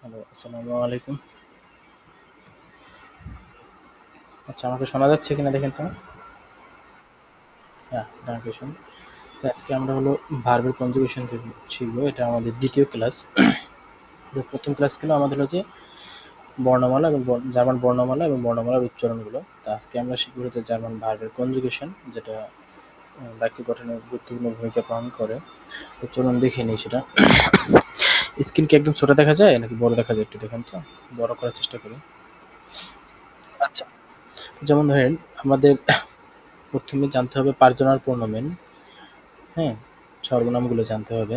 Hello, আসসালামু আলাইকুম। আচ্ছা, আমাকে শোনা যাচ্ছে কিনা দেখেন তো? হ্যাঁ, ট্রান্সলেশন। তো আজকে আমরা হলো ভার্বের কনজুগেশন শিখবো। এটা আমাদের দ্বিতীয় ক্লাস। তো প্রথম ক্লাস ছিল আমাদের হচ্ছে বর্ণমালা এবং জার্মান বর্ণমালা এবং বর্ণমালার উচ্চারণগুলো। তো আজকে আমরা শিখবো হচ্ছে জার্মান ভার্বের কনজুগেশন, যেটা বাক্য গঠনে গুরুত্বপূর্ণ ভূমিকা পালন করে। তো চলুন দেখে নিই সেটা। স্ক্রিন কি একদম ছোট দেখা যায় নাকি বড় দেখা যায়? একটু দেখেন তো, বড় করার চেষ্টা করি। আচ্ছা, যেমন ধরেন আমাদের প্রথমে জানতে হবে পার্সোনাল প্রোনোমেন। হ্যাঁ, সর্বনামগুলো জানতে হবে।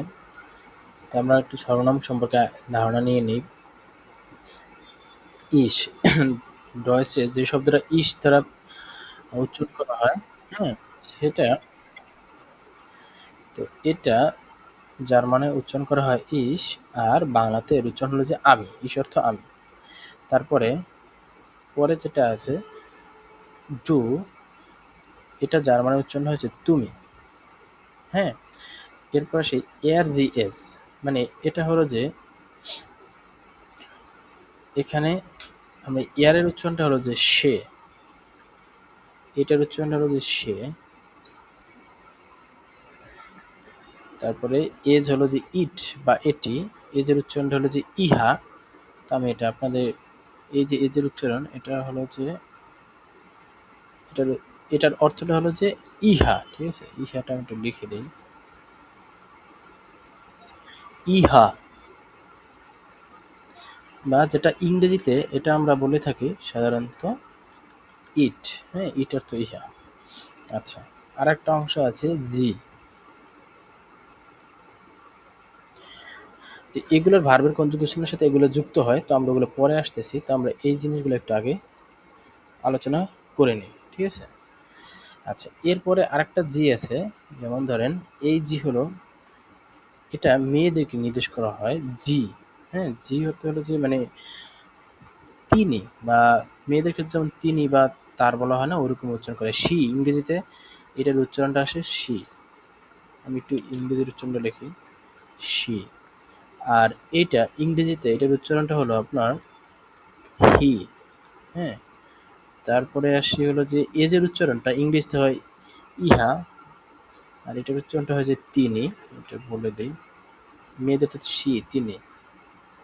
তো আমরা একটু সর্বনাম সম্পর্কে ধারণা নিয়ে নিই। ইস ডয়েচে যে শব্দটা ইস দ্বারা উচ্চারণ করা হয়, হ্যাঁ, সেটা, তো এটা জার্মানে উচ্চারণ করা হয় ইস, আর বাংলাতে এর উচ্চারণ হলো যে আমি। ইস অর্থ আমি। তারপরে পরে যেটা আছে ডু, এটা জার্মানে উচ্চারণ হয়েছে তুমি। হ্যাঁ, এরপর সেই এয়ার জি এস, মানে এটা হলো যে এখানে আমরা এয়ারের উচ্চারণটা হলো যে সে, এটার উচ্চারণটা হলো যে সে। তারপরে এজ হলো যে ইট বা এটি, এজের উচ্চারণটা হলো যে ইহা। তো আমি এটা আপনাদের, এই যে এজের উচ্চারণ, এটা হলো যে এটার এটার অর্থটা হলো যে ইহা, ঠিক আছে? ইহাটা আমি একটু লিখে দিই, ইহা। বা যেটা ইংরেজিতে এটা আমরা বলে থাকি সাধারণত ইট। হ্যাঁ, ইট অর্থ ইহা। আচ্ছা, আর একটা অংশ আছে জি। তো এগুলোর ভার্বের কনজুগেশনের সাথে এগুলো যুক্ত হয়, তো আমরা ওগুলো পরে আসতেছি। তো আমরা এই জিনিসগুলো একটু আগে আলোচনা করে নিই, ঠিক আছে? আচ্ছা, এরপরে আরেকটা জি আছে। যেমন ধরেন এই জি হলো, এটা মেয়েদেরকে নির্দেশ করা হয় জি। হ্যাঁ, জি হতে হলো যে মানে তিনি, বা মেয়েদের ক্ষেত্রে যেমন তিনি বা তার বলা হয় না, ওরকম উচ্চারণ করে শি। ইংরেজিতে এটার উচ্চারণটা আসে শি। আমি একটু ইংরেজির উচ্চারণটা লিখি, শি। আর এইটা ইংরেজিতে এটার উচ্চারণটা হলো আপনার হি। হ্যাঁ, তারপরে আসি হলো যে এজের উচ্চারণটা ইংরেজিতে হয় ইহা, আর এটার উচ্চারণটা হয় যে তিনি। এটা বলে দিই, মেয়েদের তো সি, তিনি,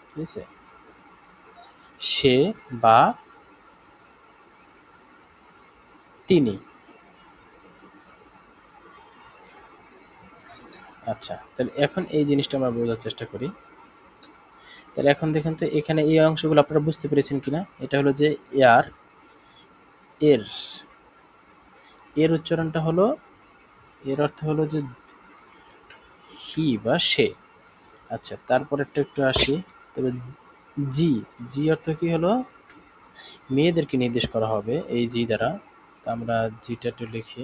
ঠিক আছে? সে বা তিনি। আচ্ছা, তাহলে এখন এই জিনিসটা আমরা বোঝার চেষ্টা করি। তাহলে এখন দেখেন তো এখানে এই অংশগুলো আপনারা বুঝতে পেরেছেন কিনা? এটা হলো যে এয়ার, এর, এর উচ্চারণটা হলো, এর অর্থ হলো যে হি বা সে। আচ্ছা, তারপরেরটা একটু আসি। তবে জি, জি অর্থ কি হলো? মেয়েদেরকে নির্দেশ করা হবে এই জি দ্বারা। তো আমরা জিটা একটু লিখি।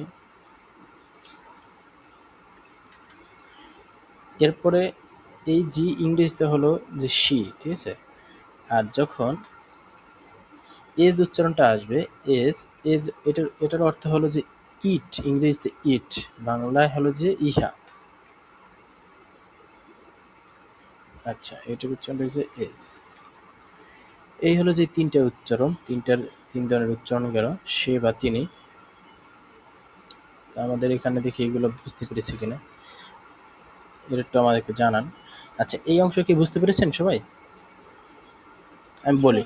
এরপরে এই জি ইংরেজিতে হলো যে শি, ঠিক আছে? আর যখন এজ উচ্চারণটা আসবে, এজ, এজ এটার অর্থ হলো যে ইট। ইংরেজিতে ইট, বাংলায় হলো যে ইহা। আচ্ছা, এটার উচ্চারণটা হচ্ছে এজ। এই হলো যে তিনটা উচ্চারণ, তিন ধরনের উচ্চারণ গেল, সে বা তিনি। তো আমাদের এখানে দেখি এগুলো বুঝতে পেরেছি কিনা, এটা একটু আমাদেরকে জানান। আচ্ছা, এই অংশ কি বুঝতে পেরেছেন সবাই? আমি বলি,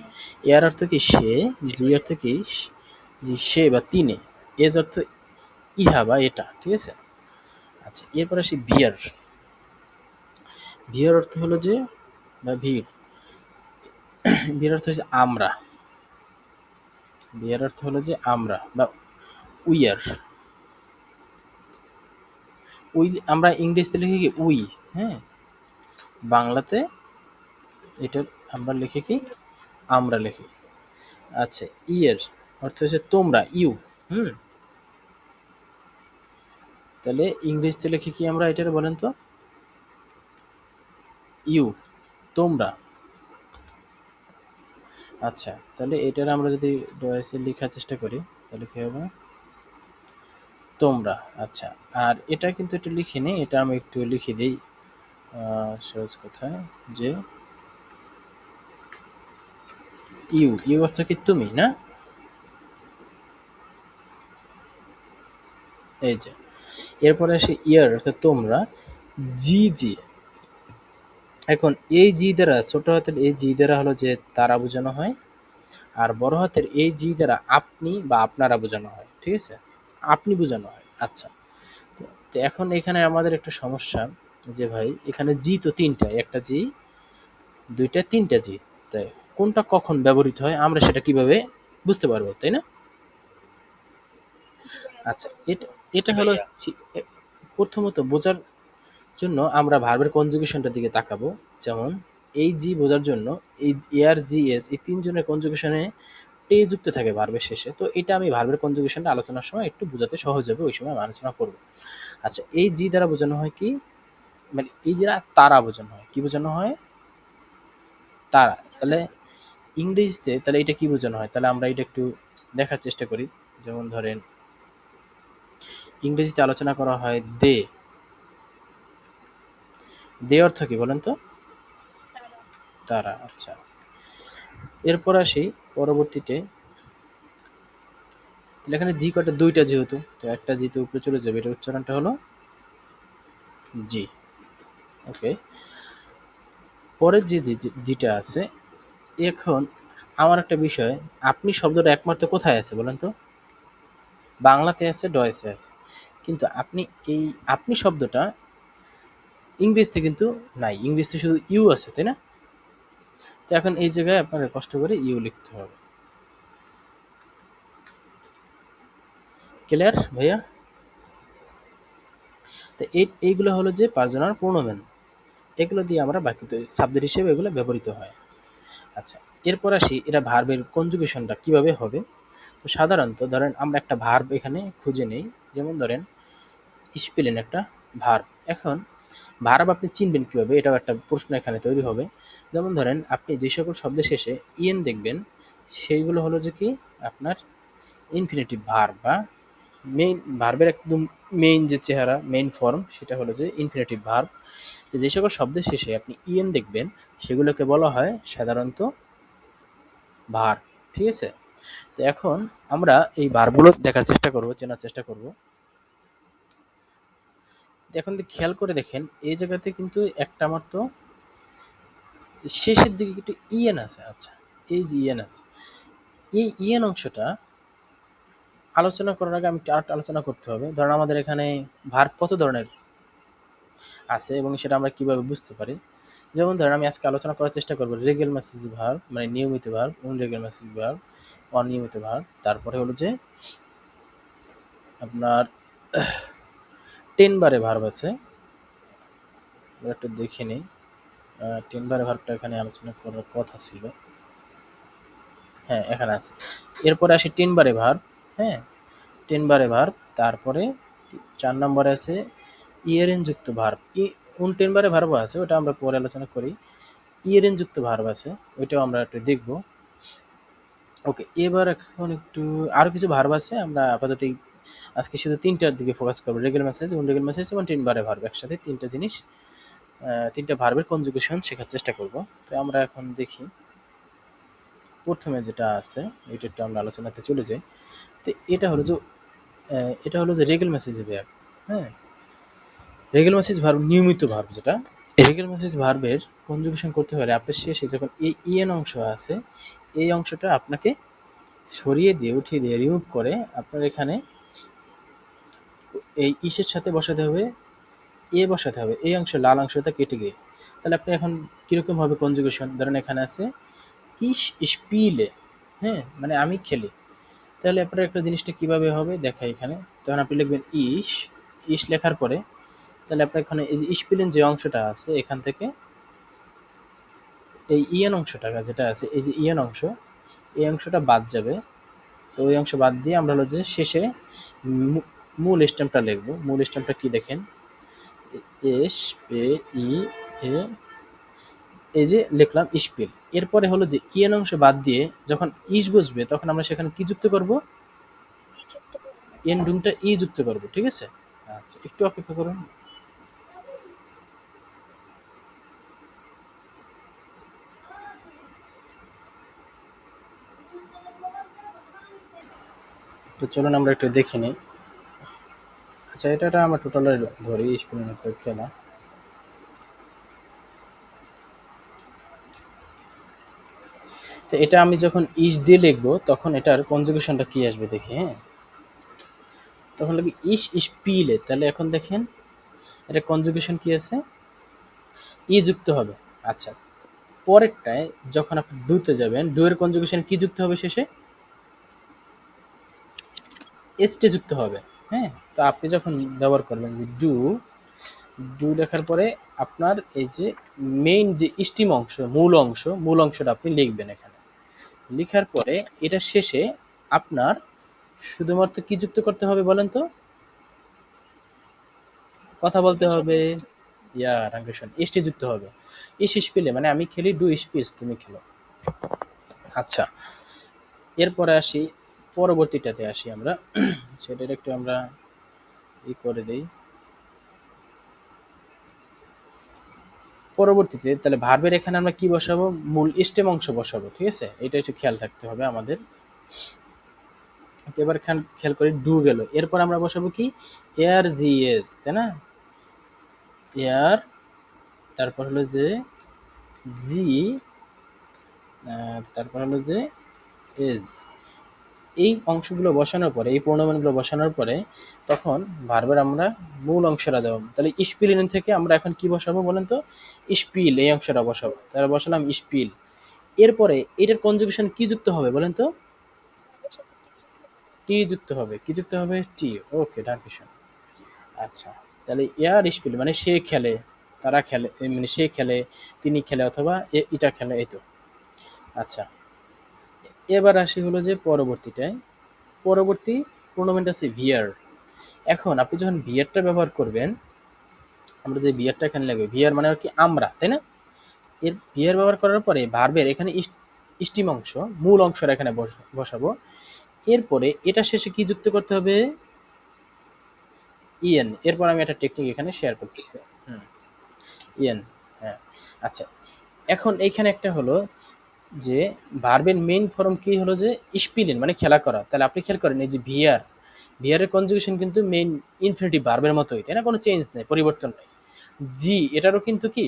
এর অর্থ কি সে, জি অর্থ কি যে সে বা তিনি, এজ অর্থ ইহা বা এটা, ঠিক আছে? আচ্ছা, এরপর আসি বিয়ার। বিয়ার অর্থ হলো যে, বা ভিড়, বিয়ার অর্থ হচ্ছে আমরা। বিয়ার অর্থ হলো যে আমরা বা উইয়ার। উই আমরা ইংরেজিতে লিখি কি উই, হ্যাঁ, বাংলাতে এটা আমরা লিখি কি আমরা লিখি। আচ্ছা, ইয়ের অর্থ হচ্ছে তোমরা, ইউ। হুম, তাহলে ইংরেজিতে লিখি কি আমরা, এটার বলেন তো? ইউ, তোমরা। আচ্ছা, তাহলে এটার আমরা যদি ডয়েসে লেখার চেষ্টা করি, তাহলে কি হবে? তোমরা। আচ্ছা, আর এটা কিন্তু একটু লিখিনি, এটা আমি একটু লিখে দিই সহজ কথায়, যে ইউ, ইউ অর্থ কি তুমি, না? এই যে এরপরে আসে ইয়ার অর্থাৎ তোমরা, জি জি। এখন এই জি দ্বারা, ছোট হাতের এই জি দ্বারা হলো যে তারা বোঝানো হয়, আর বড় হাতের এই জি দ্বারা আপনি বা আপনারা বোঝানো হয়, ঠিক আছে? আপনি বোঝানো হয়। আচ্ছা, তো তো এখন এখানে আমাদের একটা সমস্যা, যে ভাই এখানে জি তো তিনটা, একটা জি, দুইটা, তিনটা জি, তাই কোনটা কখন ব্যবহৃত হয় আমরা সেটা কিভাবে বুঝতে পারবো, তাই না? আচ্ছা, এটা এটা হলো প্রথমত বোঝার জন্য আমরা ভার্বের কনজুগেশনটার দিকে তাকাবো। যেমন এই জি বোঝার জন্য এই এয়ার, জি, এস, এই তিনজনের কনজুগেশনে টে যুক্ত থাকে ভার্বের শেষে। তো এটা আমি ভার্বের কনজুগেশনটা আলোচনার সময় একটু বোঝাতে সহজ হবে, ওই সময় আমি আলোচনা করব। আচ্ছা, এই জি দ্বারা বোঝানো হয় কি, মানে এই যে তারা বোঝানো হয়, কি বোঝানো হয়? তারা। তাহলে ইংরেজিতে তাহলে এটা কি বোঝানো হয়? তাহলে আমরা এটা একটু দেখার চেষ্টা করি। যেমন ধরেন ইংরেজিতে আলোচনা করা হয় দে, দে অর্থ কি বলেন তো? তারা। আচ্ছা, এরপর আসি পরবর্তীতে, তাহলে এখানে জি কটা, দুইটা যেহেতু, তো একটা জি তো উপরে চলে যাবে, এটার উচ্চারণটা হলো জি। ওকে, পরের যে জিটা আছে, এখন আমার একটা বিষয়, আপনি শব্দটা একমাত্র কোথায় আছে বলেন তো? বাংলাতে আছে, ডয়েসে আছে, কিন্তু আপনি এই আপনি শব্দটা ইংরেজিতে কিন্তু নাই, ইংরেজিতে শুধু ইউ আছে, তাই না? তো এখন এই জায়গায় আপনার কষ্ট করে ইউ লিখতে হবে। ক্লিয়ার ভাইয়া? তো এইগুলো হলো যে পার্সোনাল প্রোনোমেন, এগুলো দিয়ে আমরা বাকি সাবজেক্ট হিসেবে এগুলো ব্যবহৃত হয়। আচ্ছা, এরপর আসি এটা ভার্বের কনজুগেশনটা কিভাবে হবে। তো সাধারণত ধরেন আমরা একটা ভার্ব এখানে খুঁজে নেই, যেমন ধরেন স্পেলিং একটা ভার্ব। এখন ভার্ব আপনি চিনবেন কিভাবে, এটাও একটা প্রশ্ন এখানে তৈরি হবে। যেমন ধরেন আপনি যে সকল শব্দের শেষে ইএন দেখবেন, সেইগুলো হলো যে কি আপনার ইনফিনিটিভ ভার্ব, বা মেইন ভার্বের একদম মেইন যে চেহারা, মেইন ফর্ম, সেটা হলো যে ইনফিনিটিভ ভার্ব। যে সকল শব্দের শেষে আপনি ইএন দেখবেন সেগুলোকে বলা হয় সাধারণত ভার্ব, ঠিক আছে? তো এখন আমরা এই ভার্বগুলো দেখার চেষ্টা করব, চেনার চেষ্টা করব। এখন খেয়াল করে দেখেন এই জায়গাতে কিন্তু একটা আমার তো শেষের দিকে একটু ইএন আছে। আচ্ছা, এই যে ইএন আছে, এই ইএন অংশটা আলোচনা করার আগে আমি আরেকটা আলোচনা করতে হবে। ধরেন আমাদের এখানে ভার্ব কত ধরনের আছে এবং সেটা আমরা কিভাবে বুঝতে পারি। যেমন ধরেন আমি আজকে আলোচনা করার চেষ্টা করব রেগুলার মেসেজ ভার্ব, মানে নিয়মিত ভার্ব, রেগুলার মেসেজ ভার্ব, অনিয়মিত ভার্ব। তারপরে হলো যে আপনার 10 বারে ভার্ব আছে, একটু দেখে নিই। 10 বারে ভার্বটা এখানে আলোচনা করার কথা ছিল, হ্যাঁ এখানে আছে। এরপরে আসি 10 বারে ভার্ব, হ্যাঁ 10 বারে ভার্ব। তারপরে 4 নম্বরে আছে ইয়েরেন যুক্ত ভার্ব, 10 বারে ভার্ব আছে, ওটা আমরা পরে আলোচনা করি। ইয়েরেন যুক্ত ভার্ব আছে, ওইটাও আমরা একটু দেখব। ওকে, এবার এখন একটু আরো কিছু ভার্ব আছে, আমরা আপাতত আজকে শুধু তিনটার দিকে ফোকাস করবো, রেগুলার মেসেজ, রেগুলার মেসেজ এবং 10 বারে ভার্ব, একসাথে তিনটা জিনিস, তিনটা ভার্বের কনজুগেশন শেখার চেষ্টা করব। তো আমরা এখন দেখি প্রথমে যেটা আছে, এটা একটু আমরা আলোচনাতে চলে যাই। তো এটা হলো যে রেগুলার মেসেজ ভার্ব, হ্যাঁ রেগুলার মেসেজ ভার্ব, নিয়মিত ভার্ব যেটা। রেগুলার মেসেজ ভার্বের কনজুগেশন করতে হলে আপনার শেষে যখন এই ইএন অংশ আছে, এই অংশটা আপনাকে সরিয়ে দিয়ে, উঠিয়ে দিয়ে, রিমুভ করে আপনার এখানে এই ইসের সাথে বসাতে হবে, এ বসাতে হবে, এই অংশ লাল অংশটা কেটে গিয়ে। তাহলে আপনি এখন কিরকম হবে কনজুগেশন, ধরেন এখানে আছে ইস স্পিলে, হ্যাঁ মানে আমি খেলি। তাহলে আপনার একটা জিনিসটা কিভাবে হবে দেখাই এখানে। তখন আপনি লিখবেন ইস, ইস লেখার পরে তাহলে আপনার এখানে এই যে স্পিলেন যে অংশটা আছে, এখান থেকে এই ইএন অংশটা যেটা আছে, এই যে ইএন অংশ, এই অংশটা বাদ যাবে। তো ওই অংশ বাদ দিয়ে আমরা হলো যে শেষে মূল স্টেমটা লিখবো। মূল স্টেমটা কি দেখেন, এস পে ই এ, এই যে লিখলাম স্পিল। এরপরে হলো যে ইএন অংশ বাদ দিয়ে যখন ইস বসবে তখন আমরা সেখানে কি যুক্ত করব, এন্ডিংটা ই যুক্ত করব, ঠিক আছে? আচ্ছা, একটু অপেক্ষা করুন। তো চলুন আমরা একটু দেখে নিই। আচ্ছা, এটা আমরা টোটাল ধরি স্পেলিং হতে খেলা। তো এটা আমি যখন ইস দিয়ে লিখবো তখন এটার কনজুগেশনটা কি আসবে দেখি, হ্যাঁ। তখন লাগবে ইস ইস পিলে, তাহলে এখন দেখেন এটা কনজুগেশন কি আছে, ই যুক্ত হবে। আচ্ছা, পরেরটায় যখন আপনি ডুতে যাবেন, ডু এর কনজুগেশন কি যুক্ত হবে শেষে, এসটে যুক্ত হবে, হ্যাঁ। তো আপনি যখন ব্যবহার করবেন যে ডু, ডু লেখার পরে আপনার এই যে মেইন যে স্টিম অংশ, মূল অংশটা আপনি লিখবেন এখানে। লিখার পরে এটা শেষে আপনার শুধুমাত্র কি যুক্ত করতে হবে বলেন তো, কথা বলতে হবে, ইয়া রাঙ্কেশন এসটি যুক্ত হবে। ইস পেলে মানে আমি খেলি, ডু স্পিস তুমি খেলো। আচ্ছা, এরপরে আসি পরবর্তীটাতে আসি আমরা, সেটার একটু আমরা ই করে দেই। পরবর্তীতে তাহলে ভার্বের এখানে আমরা কি বসাবো, মূল স্টেম অংশ বসাবো, ঠিক আছে, এটা একটু খেয়াল রাখতে হবে আমাদের। এবার খেয়াল করি ডু গেল, এরপর আমরা বসাবো কি, এয়ার জিএস, তাই না, এয়ার, তারপর হলো যে জি, তারপর হলো যে এজ। এই অংশগুলো বসানোর পরে, এই প্রণয়নগুলো বসানোর পরে তখন ভার্বের আমরা মূল অংশটা দেবো। তাহলে স্পিলিন থেকে আমরা এখন কি বসাবো বলেন তো, স্পিল এই অংশটা বসাবো, তাহলে বসালাম স্পিল। এরপরে এটার কনজুগেশন কি যুক্ত হবে বলেন তো, টি যুক্ত হবে, কি যুক্ত হবে, টি, ওকে ডানকিশন। আচ্ছা, তাহলে এয়ার স্পিল মানে সে খেলে, তারা খেলে, মানে সে খেলে, তিনি খেলে, অথবা এটা খেলে, এই তো। আচ্ছা, এবার আসি হলো যে পরবর্তীটায়, পরবর্তী প্রোনোমেন্ট আছে ভিয়ার। এখন আপনি যখন ভিয়ারটা ব্যবহার করবেন, আমরা যে ভিয়ারটা এখানে লাগবে, ভিয়ার মানে আর কি আমরা, তাই না। এর ভিয়ার ব্যবহার করার পরে ভার্বের এখানে স্টিম অংশ, মূল অংশটা এখানে বসাবো। এরপরে এটা শেষে কি যুক্ত করতে হবে, ইএন। এরপর আমি একটা টেকনিক এখানে শেয়ার করতেছি, ইএন, হ্যাঁ। আচ্ছা, এখন এইখানে একটা হলো যে ভার্বের মেইন ফর্ম কি হলো যে স্পিলিন মানে খেলা করা। তাহলে আপনি খেয়াল করেন এই যে ভিআর, ভিআরের কনজুগেশন কিন্তু মেইন ইনফিনিটিভ ভার্বের মতোই, তাই না, কোনো চেঞ্জ নেই, পরিবর্তন নেই। জি এটারও কিন্তু কি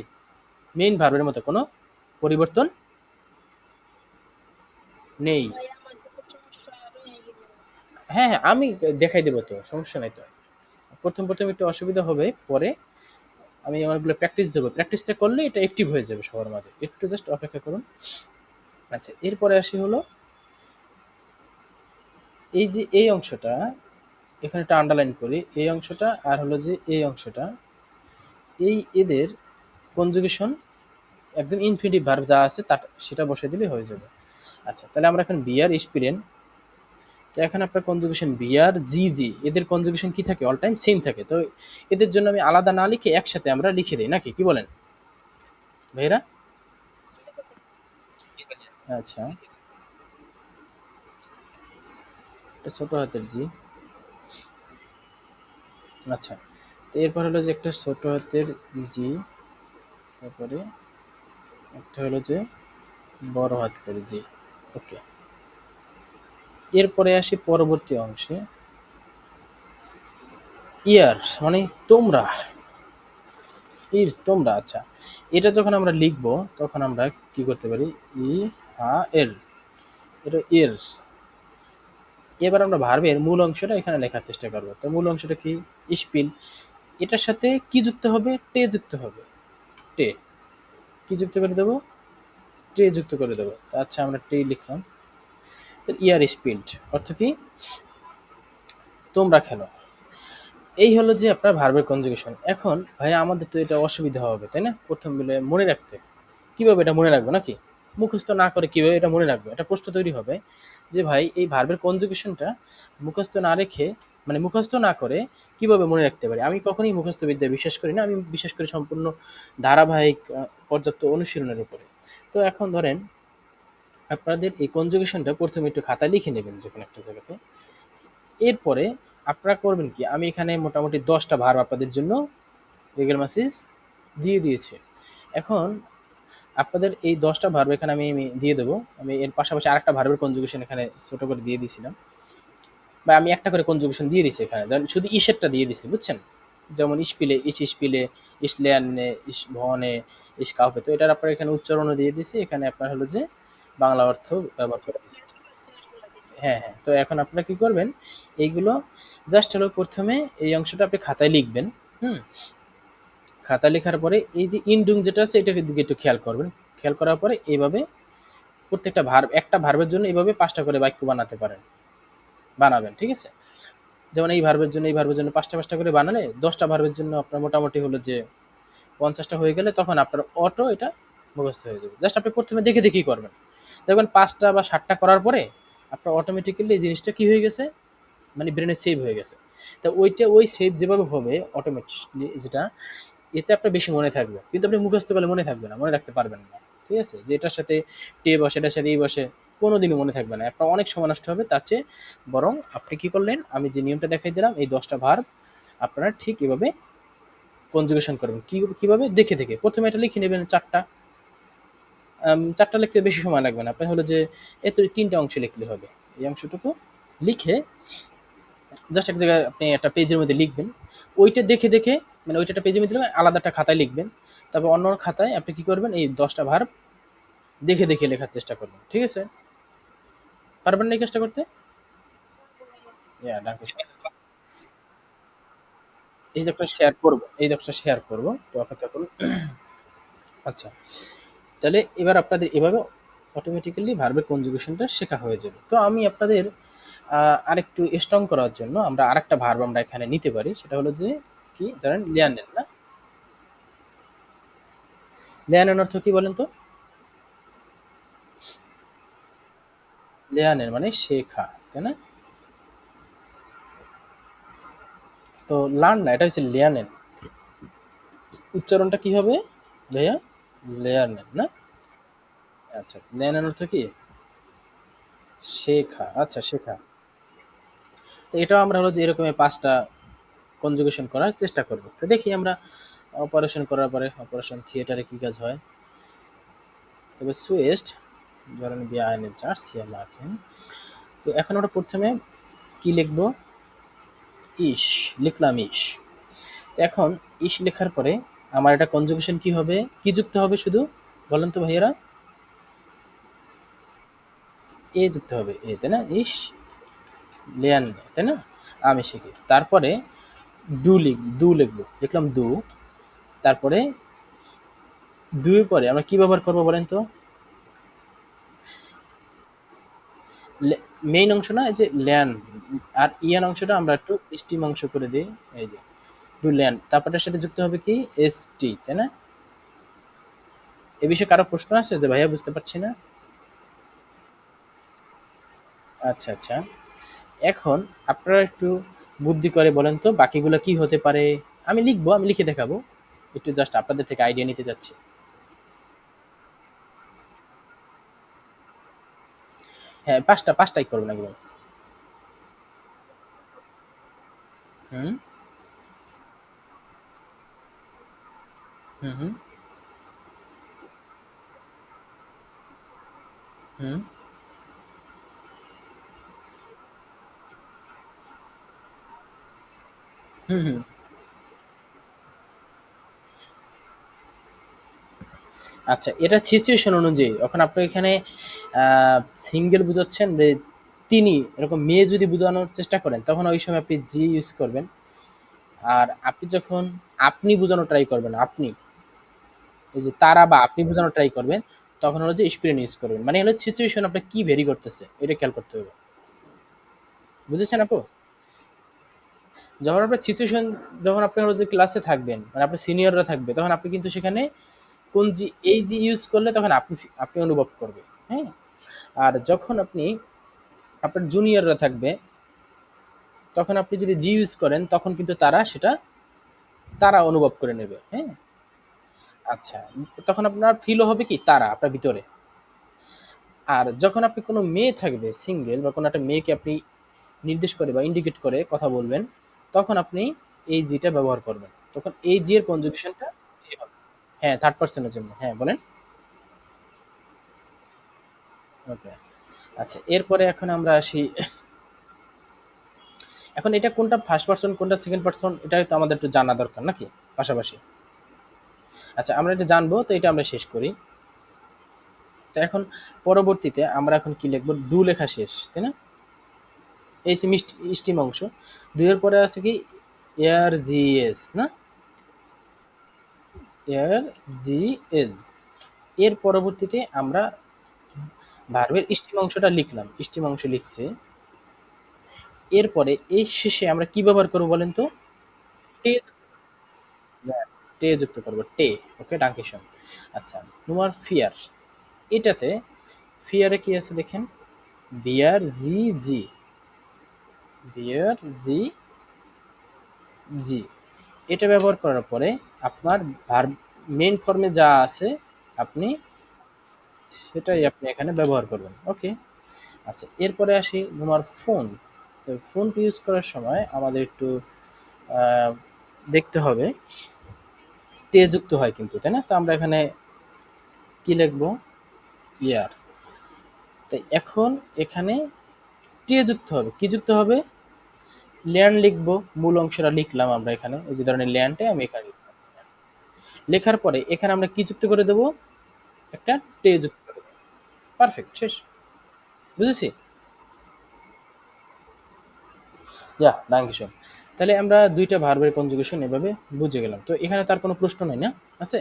মেইন ভার্বের মতো কোনো পরিবর্তন নেই। হ্যাঁ হ্যাঁ, আমি দেখাই দেবো, তো সমস্যা নাই তো। প্রথম প্রথম একটু অসুবিধা হবে, পরে আমি অনেকগুলো প্র্যাকটিস দেবো, প্র্যাকটিসটা করলে এটা অ্যাক্টিভ হয়ে যাবে সবার মাঝে, একটু জাস্ট অপেক্ষা করুন। আচ্ছা, এরপরে আসি হলো এই যে এই অংশটা, এখানে একটা আন্ডারলাইন করি, এই অংশটা আর হলো যে এই অংশটা, এই এদের কনজুগেশন একদম ইনফিনিটিভ ভার্ব যা আছে তা সেটা বসে দিলে হয়ে যাবে। আচ্ছা, তাহলে আমরা এখন বিয়ার স্পিলেন, তো এখানে আপনার কনজুগেশন বিয়ার জি জি, এদের কনজুগেশন কি থাকে, অল টাইম সেম থাকে। তো এদের জন্য আমি আলাদা না লিখে একসাথে আমরা লিখে দিই নাকি, কি বলেন ভাইরা? আচ্ছা, এটা ছোট হাতের জি। আচ্ছা, তো এরপর হলো যে একটা ছোট হাতের জি, তারপরে একটা হলো যে বড় হাতের জি, ওকে। এরপরে আসি পরবর্তী অংশে, ইয়ার মানে তোমরা, তোমরা। আচ্ছা, এটা যখন আমরা লিখবো তখন আমরা কি করতে পারি, ই হা এর, এটা এর। এবার আমরা ভার্বের মূল অংশটা এখানে লেখার চেষ্টা করবো। তো মূল অংশটা কি, স্পিল, এটার সাথে কি যুক্ত হবে, টে যুক্ত হবে, টে, কি যুক্ত করে দেবো, টে যুক্ত করে দেবো। আচ্ছা, আমরা টে লিখলাম। তো ইয়ার স্পিল্ড অর্থ কি, তোমরা খেলো। এই হলো যে আপনার ভার্বের কনজুগেশন। এখন ভাইয়া আমাদের তো এটা অসুবিধা হবে, তাই না, প্রথম বলে মনে রাখতে, কিভাবে এটা মনে রাখবো নাকি, মুখস্থ না করে কিভাবে এটা মনে রাখবো, এটা প্রশ্ন তৈরি হবে যে ভাই এই ভার্বের কনজুগেশনটা মুখস্থ না রেখে, মানে মুখস্থ না করে কিভাবে মনে রাখতে পারি। আমি কখনোই মুখস্থ বিদ্যা বিশ্বাস করি না, আমি বিশ্বাস করি সম্পূর্ণ ধারাবাহিক পর্যাপ্ত অনুশীলনের উপরে। তো এখন ধরেন আপনাদের এই কনজুগেশনটা প্রথমে একটু খাতায় লিখে নেবেন যে কোনো একটা জায়গাতে। এরপরে আপনারা করবেন কি, আমি এখানে মোটামুটি 10টা ভার্ব আপনাদের জন্য রিগেল মাসিস দিয়ে দিয়েছি। এখন আপনাদের এই 10টা ভার্ব এখানে আমি দিয়ে দেবো। আমি এর পাশাপাশি আরেকটা ভার্বের কনজুগেশন এখানে ছোট করে দিয়ে দিয়েছিলাম। বা আমি একটা করে কনজুগেশন দিয়ে দিছি এখানে, ধরেন শুধু ইসেরটা দিয়ে দিছি, বুঝছেন? যেমন ইসপিলে ইস ইসপিলে ইস লেয়ানে ইস ভনে ইস কাউকে, তো এটার আপনার এখানে উচ্চারণও দিয়ে দিছি, এখানে আপনার হলো যে বাংলা অর্থ ব্যবহার করে দিছি। হ্যাঁ হ্যাঁ, তো এখন আপনারা কি করবেন, এইগুলো জাস্ট হলো প্রথমে এই অংশটা আপনি খাতায় লিখবেন। হুম, খাতা লেখার পরে এই যে ইনডুং যেটা আছে এটাকে দিকে একটু খেয়াল করবেন। খেয়াল করার পরে এইভাবে প্রত্যেকটা ভার্ব, একটা ভার্বের জন্য এইভাবে ৫টা করে বাক্য বানাতে পারেন, বানাবেন, ঠিক আছে? যেমন এই ভার্বের জন্য, এই ভার্বের জন্য ৫টা করে বানালে ১০টা ভার্বের জন্য আপনার মোটামুটি হলো যে ৫০টা হয়ে গেলে তখন আপনার অটো এটা মুখস্থ হয়ে যাবে। জাস্ট আপনি প্রথমে দেখে দেখেই করবেন। দেখবেন ৫টা বা ৭টা করার পরে আপনার অটোমেটিক্যালি এই জিনিসটা কি হয়ে গেছে, মানে ব্রেনে সেভ হয়ে গেছে। তো ওইটা ওই সেভ যেভাবে হবে অটোমেটিকলি যেটা, এতে আপনার বেশি মনে থাকবে, কিন্তু আপনি মুখস্থ করলে মনে থাকবে না, মনে রাখতে পারবেন না, ঠিক আছে? যে এটার সাথে টে বসে, এটার সাথে এই বসে, কোনোদিনও মনে থাকবে না, আপনার অনেক সময় নষ্ট হবে। তার চেয়ে বরং আপনি কি করলেন, আমি যে নিয়মটা দেখাই দিলাম, এই 10টা ভার্ব আপনারা ঠিক এভাবে কনজুগেশন করবেন। কিভাবে, দেখে দেখে প্রথমে এটা লিখে নেবেন 4টা। 4টা লিখতে বেশি সময় লাগবে না, আপনার হলো যে এত 3টা অংশ লিখলে হবে। এই অংশটুকু লিখে জাস্ট এক জায়গায় আপনি একটা পেজের মধ্যে লিখবেন, ওইটা দেখে দেখে, মানে ওইটা একটা পেজের মধ্যে লিখবেন, আলাদা একটা খাতায় লিখবেন। তারপর অন্য খাতায় আপনি কি করবেন, এই 10টা ভার্ব দেখে দেখে লেখার চেষ্টা করবেন, ঠিক আছে? পারবেন না এই কাজটা করতে? ডান। এই যে একটা শেয়ার করবো, এই একটা শেয়ার করবো, তো অপেক্ষা করুন। আচ্ছা, তাহলে এবার আপনাদের এভাবে অটোমেটিক্যালি ভার্বের কনজুগেশনটা শেখা হয়ে যাবে। তো আমি আপনাদের আরেকটু স্ট্রং করার জন্য আমরা আরেকটা ভার্ব আমরা এখানে নিতে পারি, সেটা হলো যে কি, ধরেন লিয়ানেন না, লিয়ানেন অর্থ কি বলেন তো? লিয়ানেন মানে শেখা, তাই না? তো লার্ন না, এটা হচ্ছে লিয়ানেন। উচ্চারণটা কি হবে ভাইয়া? লিয়ানেন না? আচ্ছা, লিয়ানেন অর্থ কি? শেখা, আচ্ছা শেখা। তো এটাও আমরা হলো যে এরকম 5টা কনজুগেশন করার চেষ্টা করব। তো দেখি আমরা অপারেশন করার পরে অপারেশন থিয়েটারে কি কাজ হয়। তবে সুয়েস্ট ধরেন বিআইনের চার্জ সিয়া লাখেন। তো এখন আমরা প্রথমে কি লিখবো, ইস লিখলাম ইস। তো এখন ইস লেখার পরে আমার এটা কনজুগেশন কি হবে, কি যুক্ত হবে শুধু বলেন তো ভাইয়েরা? এ যুক্ত হবে, এ, তাই না? ইস লিয়ান, তাই না? আমি শিখি, তারপরে দু লিখবো, লিখলাম দু। তারপরে দুইয়ের পরে আমরা কি ব্যবহার করবো বলেন তো? মেইন অংশ না, এই যে ল্যান, আর ইয়ান অংশটা আমরা একটু স্টিম অংশ করে দিই, এই যে টু ল্যান, তারপরটার সাথে যুক্ত হবে কি, এস টি, তাই না? এ বিষয়ে কারো প্রশ্ন আছে যে ভাইয়া বুঝতে পারছি না? আচ্ছা আচ্ছা, এখন আপনারা একটু বুদ্ধি করে বলেন তো বাকিগুলো কি হতে পারে। আমি লিখবো, আমি লিখে দেখাবো, একটু জাস্ট আপনাদের থেকে আইডিয়া নিতে চাচ্ছি। হ্যাঁ, পাঁচটাই করবেন একদম। হুম হুম হুম হুম হুম হুম। আচ্ছা, এটা সিচুয়েশন অনুযায়ী, এখন আপনি এখানে সিঙ্গেল বুঝাচ্ছেন যে তিনি, এরকম মেয়ে যদি বোঝানোর চেষ্টা করেন তখন ওই সময় আপনি জি ইউজ করবেন। আর আপনি যখন আপনি বোঝানোর ট্রাই করবেন, আপনি, এই যে তারা বা আপনি বোঝানোর ট্রাই করবেন, তখন হলো যে স্প্রেন ইউজ করবেন। মানে হলো সিচুয়েশন আপনার কি ভেরি করতেছে এটা খেয়াল করতে হবে। বুঝেছেন আপু? যখন আপনার সিচুয়েশন, যখন আপনি হলো যে ক্লাসে থাকবেন, মানে আপনার সিনিয়ররা থাকবে, তখন আপনি কিন্তু সেখানে কোন জি, এই জি ইউজ করলে তখন আপনি আপনি অনুভব করবে। হ্যাঁ, আর যখন আপনি আপনার জুনিয়ররা থাকবে, তখন আপনি যদি জি ইউজ করেন তখন কিন্তু তারা সেটা তারা অনুভব করে নেবে। হ্যাঁ, আচ্ছা, তখন আপনার ফিলও হবে কি তারা আপনার ভিতরে। আর যখন আপনি কোনো মেয়ে থাকবে সিঙ্গেল, বা কোনো একটা মেয়েকে আপনি নির্দেশ করে বা ইন্ডিকেট করে কথা বলবেন, তখন আপনি এই জিটা ব্যবহার করবেন, তখন এই জি এর কনজুগেশনটা জি হবে। হ্যাঁ, থার্ড পার্সনের জন্য, হ্যাঁ বলেন। ওকে, আচ্ছা, এরপরে এখন আমরা আসি এখন এটা কোনটা ফার্স্ট পারসন কোনটা সেকেন্ড পারসন এটা তো আমাদের একটু জানা দরকার নাকি পাশাপাশি। আচ্ছা আমরা এটা জানবো, তো এটা আমরা শেষ করি। তো এখন পরবর্তীতে আমরা এখন কি লিখবো, ডু লেখা শেষ তাই না, এই যে স্টিম অংশ, দুইয়ের পরে আছে কি এয়ার জিএস না, এয়ার জিএস, এর পরবর্তীতে আমরা ভার্বের স্টিম অংশটা লিখলাম, স্টিম অংশ লিখছে। এরপরে এই শেষে আমরা কি ব্যবহার করবো বলেন তো, টে, টে যুক্ত করবো, টে। ওকে ডাঙ্কেশন। আচ্ছা তোমার ফিয়ার, এটাতে ফিয়ারে কি আছে দেখেন, বিয়ার জি জি, বিয়ার জি জি, এটা ব্যবহার করার পরে আপনার ভার্ব মেইন ফর্মে যা আছে আপনি সেটাই আপনি এখানে ব্যবহার করবেন। ওকে। আচ্ছা এরপরে আসি তোমার ফোন। তো ফোন ইউজ করার সময় আমাদের একটু আহ, দেখতে হবে টে যুক্ত হয় কিন্তু তাই না, তো আমরা এখানে কি লিখবো, ইয়ার। তাই এখন এখানে টে যুক্ত হবে, কি যুক্ত হবে, ল্যান্ড লিখবো, মূল অংশটা লিখলাম আমরা এখানে, এই যে ধরনের ল্যান্ডে আমি এখানে লিখলাম। লেখার পরে এখানে আমরা কি যুক্ত করে দেবো, একটা টে যুক্ত করে দেবো। পারফেক্ট, শেষ। বুঝেছি? ইয়া ডাঙ্কিশন। তাহলে আমরা দুইটা ভার্বের কনজুগেশন এভাবে বুঝে গেলাম। তো এখানে তার কোনো প্রশ্ন নাই না, আছে?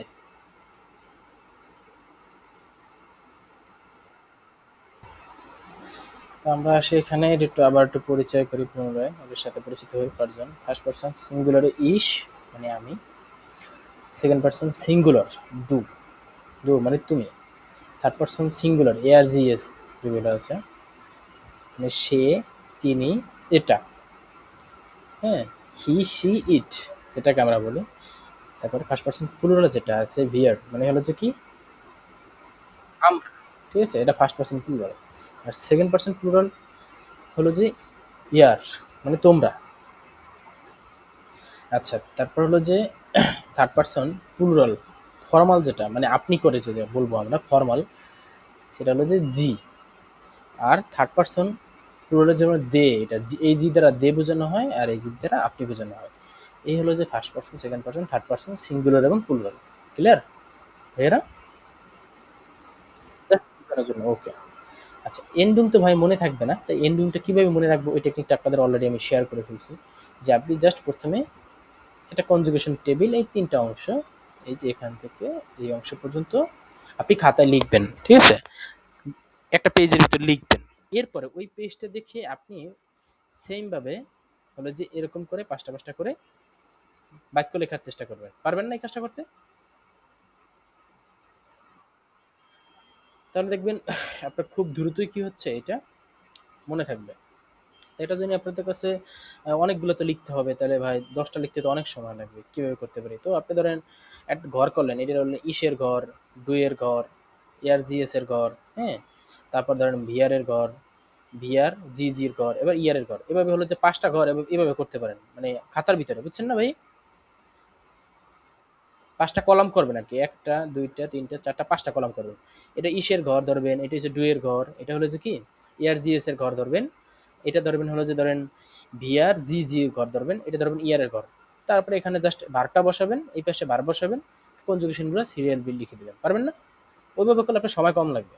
তো আমরা আসি এখানে একটু আবার একটু পরিচয় করি পুনরায়, ওদের সাথে পরিচিত হই পারজন। ফার্স্ট পারসন সিঙ্গুলারে ইস মানে আমি, second person singular do, do মানে তুমি, থার্ড পারসন সিঙ্গুলার এ আর জি এস যেগুলো আছে মানে সে, তিনি, এটা, হ্যাঁ, হি সি ইট যেটাকে আমরা বলি। তারপরে ফার্স্ট পারসন প্লুরাল যেটা আছে ভিয়ার মানে হলো যে কি আমরা, ঠিক আছে, এটা ফার্স্ট পারসন প্লুরাল। আর সেকেন্ড পারসন প্লুরাল হলো যে ইয়ার মানে তোমরা। আচ্ছা তারপর হলো যে থার্ড পারসন প্লুরাল ফর্মাল যেটা মানে আপনি করে যদি বলবো আমরা ফর্মাল, সেটা হলো যে জি। আর থার্ড পারসন প্লুরালের যেমন দে, এটা এই জি দ্বারা দে বোঝানো হয় আর এই জি দ্বারা আপনি বোঝানো হয়। এই হলো যে first person, second person, third person, singular এবং প্লুরাল। ক্লিয়ার ভাইয়েরা? জাস্ট বোঝানোর জন্য, ওকে। আচ্ছা এন্ডুং তো ভাই মনে থাকবে না, তাই এন্ডুংটা কিভাবে মনে রাখবো ওই টেকনিকটা আপনাদের অলরেডি আমি শেয়ার করে ফেলছি। যে আপনি জাস্ট প্রথমে এটা কনজুগেশন টেবিল, এই তিনটা অংশ, এই যে এখান থেকে এই অংশ পর্যন্ত আপনি খাতায় লিখবেন, ঠিক আছে, একটা পেজের ভিতর লিখবেন। এরপরে ওই পেজটা দেখে আপনি সেম ভাবে হলো যে এরকম করে পাঁচটা পাঁচটা করে বাক্য লেখার চেষ্টা করবেন। পারবেন না এই কাজটা করতে? তাহলে দেখবেন আপনার খুব দ্রুতই কি হচ্ছে এটা মনে থাকবে। তো এটা যদি আপনাদের কাছে অনেকগুলো তো লিখতে হবে, তাহলে ভাই 10টা লিখতে তো অনেক সময় লাগবে। কিভাবে করতে পারি, তো আপনি ধরেন একটা ঘর করলেন, এটা হলেন ইসের ঘর, ডুয়ের ঘর, এয়ার জিএস এর ঘর, হ্যাঁ, তারপর ধরেন ভিআর এর ঘর, ভিআর জি জির ঘর, এবার ইয়ারের ঘর, এভাবে হলো যে 5টা ঘর এভাবে করতে পারেন মানে খাতার ভিতরে, বুঝছেন না ভাই? 5টা কলাম করবেন আর কি, একটা দুইটা তিনটা চারটা 5টা কলাম করবেন। এটা ইসের ঘর ধরবেন, এটা হচ্ছে ডুয়ের ঘর, এটা হলো যে কি এয়ার জিএস এর ঘর ধরবেন, এটা ধরবেন হলো যে ধরেন ভিআর জি জি ঘর ধরবেন, এটা ধরবেন ইয়ারের ঘর। তারপরে এখানে জাস্ট ভার্বটা বসাবেন, এই পাশে ভার্ব বসাবেন, কনজুগেশনগুলো সিরিয়াল বিল লিখে দেবেন। পারবেন না? ওইভাবে করলে আপনার সময় কম লাগবে,